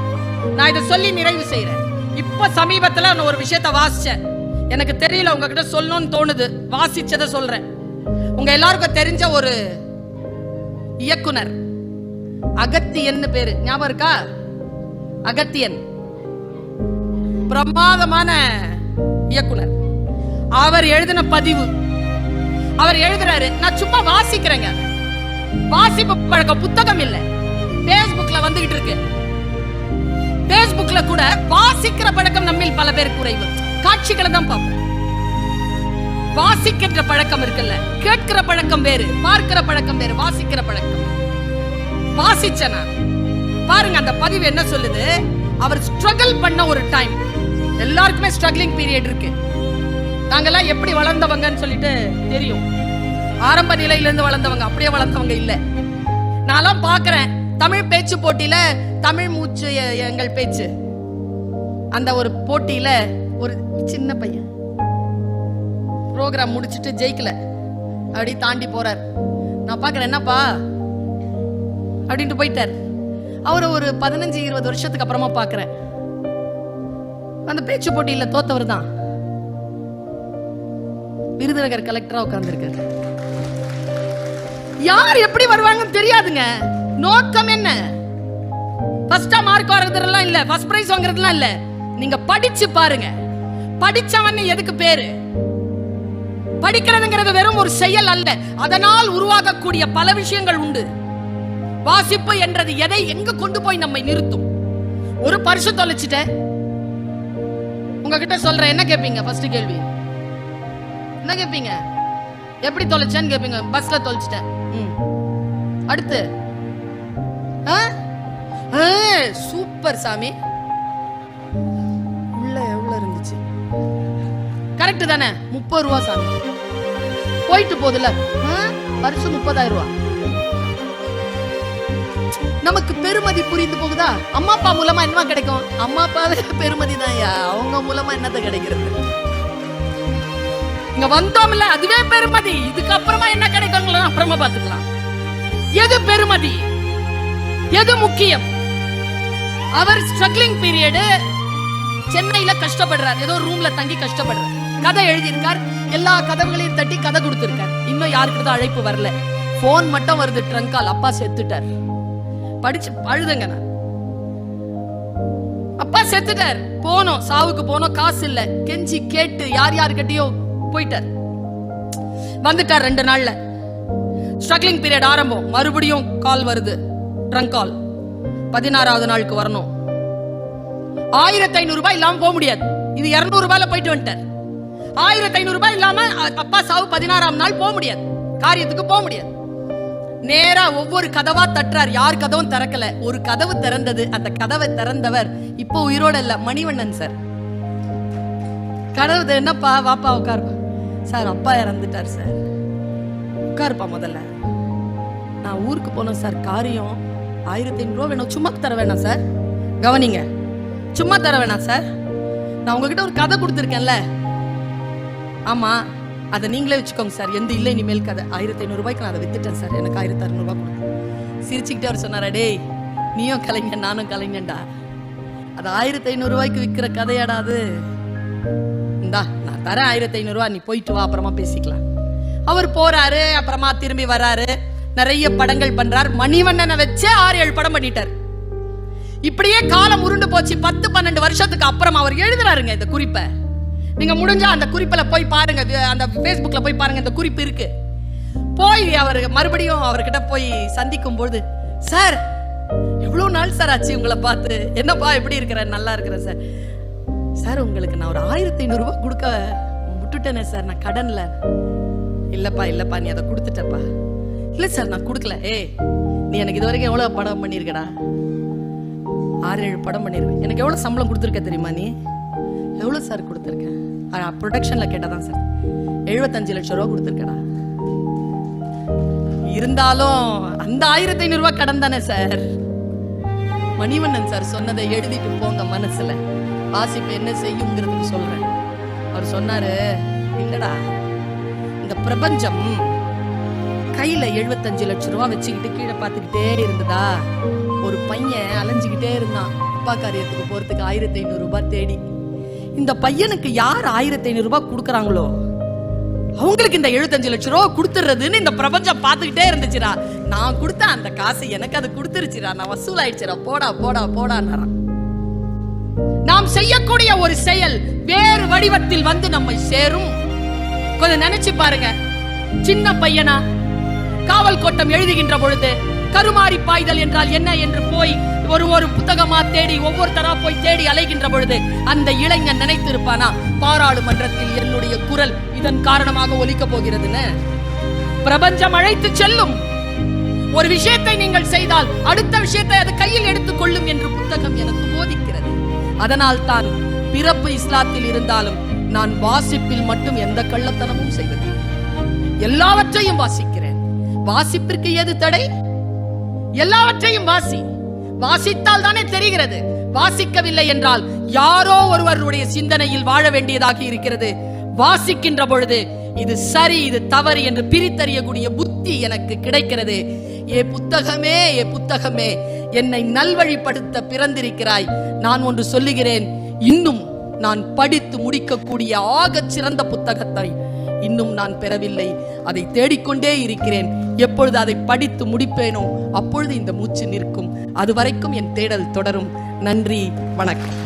நான் இதை சொல்லி நிறைவு செய்யறேன். இப்ப சமீபத்துல நான் ஒரு விஷயத்தை வாசிச்சேன், எனக்கு தெரியல, உங்ககிட்ட சொல்லணும்னு தோணுது, வாசிச்சதை சொல்றேன். உங்க எல்லாருக்கும் தெரிஞ்ச ஒரு இயக்குனர் அகத்தியன் பேரு, ஞாபகம் இருக்கா? அகத்தியன் பிரமாதமான இயக்குனர். அவர் எழுதின பதிவு, அவர் எழுதுறாரு, நான் சும்மா வாசிக்கிறேங்க, வாசிப்பு பழக்கம் புத்தகம் இல்ல, பேஸ்புக்ல வந்துகிட்டு இருக்கு. பேஸ்புக்ல கூட வாசிக்கிற பழக்கம் நம்மில் பல பேர் குறைவு. காட்சிகளை தான் பார்ப்போம். வாசிக்கின்ற பழக்கம் இருக்குல்ல, கேட்கிற பழக்கம் வேறு, பார்க்கிற பழக்கம் வேறு, வாசிக்கிற பழக்கம். வாசிச்சனா பாருங்க, அந்த பதிவு என்ன சொல்லுது? அவர் ஸ்ட்ரகிள் பண்ண ஒரு டைம். எல்லாருக்குமே ஸ்ட்ரகிளிங் பீரியட் இருக்கு. நாங்கெல்லாம் எப்படி வளர்ந்தவங்கன்னு சொல்லிட்டு தெரியும். ஆரம்ப நிலையிலிருந்து வளர்ந்தவங்க, அப்படியே வளர்ந்தவங்க இல்ல. நான்லாம் பாக்குறேன், தமிழ் பேச்சு போட்டியில, தமிழ் மூச்சு எங்கள் பேச்சு, அந்த ஒரு போட்டியில ஒரு சின்ன பையன் ப்ரோக்ராம் முடிச்சிட்டு ஜெயிக்கல, அப்படி தாண்டி போறார். நான் பாக்குறேன், என்னப்பா அப்படின்ட்டு போயிட்டார். அவரை ஒரு 15-20 வருஷத்துக்கு அப்புறமா பாக்குறேன், அந்த பேச்சு போட்டியில தோத்தவர் தான். விருதுநகர் கலெக்டரா உட்கார்ந்திருக்காரு. யார் எப்படி வருவாங்கன்னு தெரியாதுங்க. நோக்கம் என்ன? ஃபர்ஸ்டா மார்க் வாங்குறதுலாம் இல்ல, ஃபர்ஸ்ட் பிரைஸ் வாங்குறதுலாம் இல்ல. நீங்க படிச்சு பாருங்க. படிச்சவன் எதுக்கு பேரு? படிக்கிறதுங்கிறது வெறும் ஒரு செயல் அல்ல, அதனால் உருவாகக்கூடிய பல விஷயங்கள் உண்டு. வாசிப்பு என்றது எதை எங்க கொண்டு போய் நம்மை நிறுத்தும்? ஒரு பரிசு தொலைச்சிட்ட, உங்ககிட்ட சொல்றேன், என்ன கேட்பீங்க? ஃபர்ஸ்ட் கேள்வி என்ன கேட்பீங்க? எப்படி தொலைச்சேன்னு கேட்பீங்க. பஸ்ல தொலைச்சிட்டேன். அடுத்து சூப்பர் சாமி, உள்ள எவ்வளவு இருந்துச்சு? கரெக்ட் தானே? 30 ரூபா சாமி. போயிட்டு போதுல பரிசு 30,000 ரூபா. நமக்கு பெருமதி புரிந்து போகுதா? அம்மா அப்பா மூலமா என்ன கிடைக்கும்? அம்மா அப்பாவே பெருமதி தான். அவங்க மூலமா என்னத்த கிடைக்கிறது? இங்க வந்தோம்ல, அதுவே பெருமதி. இதுக்கு அப்புறமா என்ன கிடைக்கும் அப்புறமா பாத்துக்கலாம். எது பெருமதி, எது முக்கியம்? அவர் ஸ்ட்ரகிளிங் பீரியட், சென்னையில கஷ்டப்படுறார், ஏதோ ரூம்ல தங்கி கஷ்டப்படுறார். கதை எழுதியிருக்கார், எல்லா கதவுகளையும் தட்டி கதை கொடுத்திருக்கார். இன்னும் யாருக்கு தான் அழைப்பு வரல. போன் மட்டும் வருது, ட்ரங்கால், அப்பா செத்துட்டார். படிச்சு அழுதுங்க. அப்பா செத்துட்டார். போனோம், சாவுக்கு போனோம், காசு இல்ல, கெஞ்சி கேட்டு யார் யாருக்கிட்டயோ போயிட்டார். வந்துட்டார் 2 நாள்ல. ஸ்ட்ரகிளிங் பீரியட் ஆரம்பம். மறுபடியும் கால் வருது, ட்ரங்க் கால். 16வது நாளுக்கு வரணும். 1500 ரூபாய் இல்லாம போக முடியாது. இது 200 ரூபாயில போயிட்டு வந்துட்டார். 1500 ரூபாய் இல்லாம அப்பா சாவு 16ஆம் நாள் போக முடியாது, காரியத்துக்கு போக முடியாது. நேரா ஒவ்வொரு கதவா தட்டுறார். யார் கதவும் திறக்கல. ஒரு கதவு திறந்தது. அந்த கதவை திறந்தவர் இப்போ உயிரோட இல்ல, மணிவண்ணன் சார். கதவு என்னப்பா, வாப்பா உட்காருப்பா. சார் அப்பா இறந்துட்டார் சார். உட்காருப்பா முதல்ல. நான் ஊருக்கு போனேன் சார், காரியம். 1500 ரூபா வேணும், சும்மா தர வேணாம் சார். கவனிங்க, சும்மா தர வேணாம் சார். நான் உங்ககிட்ட ஒரு கதை கொடுத்துருக்கேன்ல, ஆமா, அதை நீங்களே வச்சுக்கோங்க சார். எந்த இல்லை இனிமேல் கதை. 1500 ரூபாய்க்கு நான் அதை வித்துட்டேன் சார், எனக்கு 1600 ரூபாய் கொடுங்க. சிரிச்சுக்கிட்டே அவர் சொன்னாரா, டேய் நீயும் கலைஞன் நானும் கலைஞன்டா, அது 1500 ரூபாய்க்கு விற்கிற கதையாடா அது. இந்தா நான் தரேன் 1500 ரூபாய், நீ போயிட்டு வா, அப்புறமா பேசிக்கலாம். அவர் போறாரு, அப்புறமா திரும்பி வராரு, நிறைய படங்கள் பண்றார். மணிவண்ணனை வச்சு 6-7 படம் பண்ணிட்டார். இப்படியே காலம் உருண்டு போச்சு. 10-12 வருஷத்துக்கு அப்புறம் அவர் எழுதுறாருங்க இந்த குறிப்பை. நீங்க முடிஞ்சா அந்த குறிப்பில போய் பாருங்க, அந்த Facebookல போய் பாருங்க, இந்த குறிப்பு இருக்கு. போய் அவர் மறுபடியும் அவர்கிட்ட போய் சந்திக்கும் பொழுது, சார் எவ்வளவு நாள் சார் ஆச்சு உங்களை பார்த்து, என்னப்பா எப்படி இருக்கிற? நல்லா இருக்கிறேன் சார். சார் உங்களுக்கு நான் ஒரு 1500 ரூபாய் கொடுக்க விட்டுட்டேனே சார், நான் கடன்ல. இல்லப்பா நீ அதை கொடுத்துட்டப்பா. இல்ல சார் நான் கொடுக்கல. நீ எனக்கு இது வரைக்கும் எவ்வளவு படம் பண்ணிருக்கடா? 6-7 படம் பண்ணிருக்கேன். எனக்கு எவ்வளவு சம்பளம் கொடுத்துருக்க தெரியுமா? நீ எவ்வளவு சார் கொடுத்துருக்க? ப்ரொடக்ஷன்ல கேட்டதான் சார் 75 லட்சம் ரூபாய் கொடுத்துருக்கடா. இருந்தாலும் அந்த 1500 ரூபாய் கடன் தானே சார். மணிவண்ணன் சார் சொன்னதை எழுதிட்டு போங்க மனசுல. வாசிப்பு என்ன செய்யுங்கிறதுக்கு சொல்றேன். அவர் சொன்னாரு, இல்லடா இந்த பிரபஞ்சம் கையில 75 லட்சம் ரூபாய் வச்சுக்கிட்டு கீழே பார்த்துக்கிட்டே இருந்ததா. ஒரு பையன் அலைஞ்சுக்கிட்டே இருந்தான் அப்பா காரியத்துக்கு போறதுக்கு 1500 ரூபாய் தேடி. இந்த பையனுக்கு யார் 1500 ரூபாய் கொடுக்கறாங்களோ அவங்களுக்கு இந்த 75 லட்சம் ரூபாய் கொடுத்துறதுன்னு இந்த பிரபஞ்சம் பார்த்துக்கிட்டே இருந்துச்சுடா. நான் கொடுத்த அந்த காசு எனக்கு அது கொடுத்துருச்சுடா, நான் வசூல் ஆயிடுச்சுடா, போடா போடா போடான்னு. நாம் செய்யக்கூடிய ஒரு செயல் வேறு வடிவத்தில் வந்து நம்மை சேரும். கொஞ்சம் நினைச்சு பாருங்க. சின்ன பையனா காவல் கோட்டம் எழுதுகின்ற பொழுது கருமாறி பாய்தல் என்றால் என்ன என்று போய் ஒரு புத்தகமா தேடி ஒவ்வொருத்தரா போய் தேடி அலைகின்ற பொழுது அந்த இளைஞன் நினைத்து இருப்பானா, பாராளுமன்றத்தில் என்னுடைய குரல் இதன் காரணமாக ஒலிக்க போகிறதுன்னு. பிரபஞ்சம் அழைத்து செல்லும். ஒரு விஷயத்தை நீங்கள் செய்தால் அடுத்த விஷயத்தை அது கையில் எடுத்துக் கொள்ளும் என்று புத்தகம் எனக்கு போதிக்கிறது. அதனால் தான் பிறப்பு இஸ்லாத்தில் இருந்தாலும் நான் வாசிப்பில் மட்டும் எந்த கள்ளத்தனமும் செய்வது, எல்லாவற்றையும் வாசிக்கிறேன். வாசிப்பிற்கு எது தடை? எல்லாவற்றையும் வாசி. வாசித்தால் தானே தெரிகிறது. வாசிக்கவில்லை என்றால் யாரோ ஒருவருடைய சிந்தனையில் வாழ வேண்டியதாக இருக்கிறது. வாசிக்கின்ற பொழுது இது சரி இது தவறு என்று பிரித்தறியக்கூடிய புத்தி எனக்கு கிடைக்கிறது. ஏ புத்தகமே, ஏ புத்தகமே, என்னை நல்வழிப்படுத்த பிறந்திருக்கிறாய். நான் ஒன்று சொல்லுகிறேன், இன்னும் நான் படித்து முடிக்கக்கூடிய ஆக சிறந்த புத்தகத்தை இன்னும் நான் பெறவில்லை. அதை தேடிக்கொண்டே இருக்கிறேன். எப்பொழுது அதை படித்து முடிப்பேனோ அப்பொழுது இந்த மூச்சு நிற்கும். அதுவரைக்கும் என் தேடல் தொடரும். நன்றி, வணக்கம்.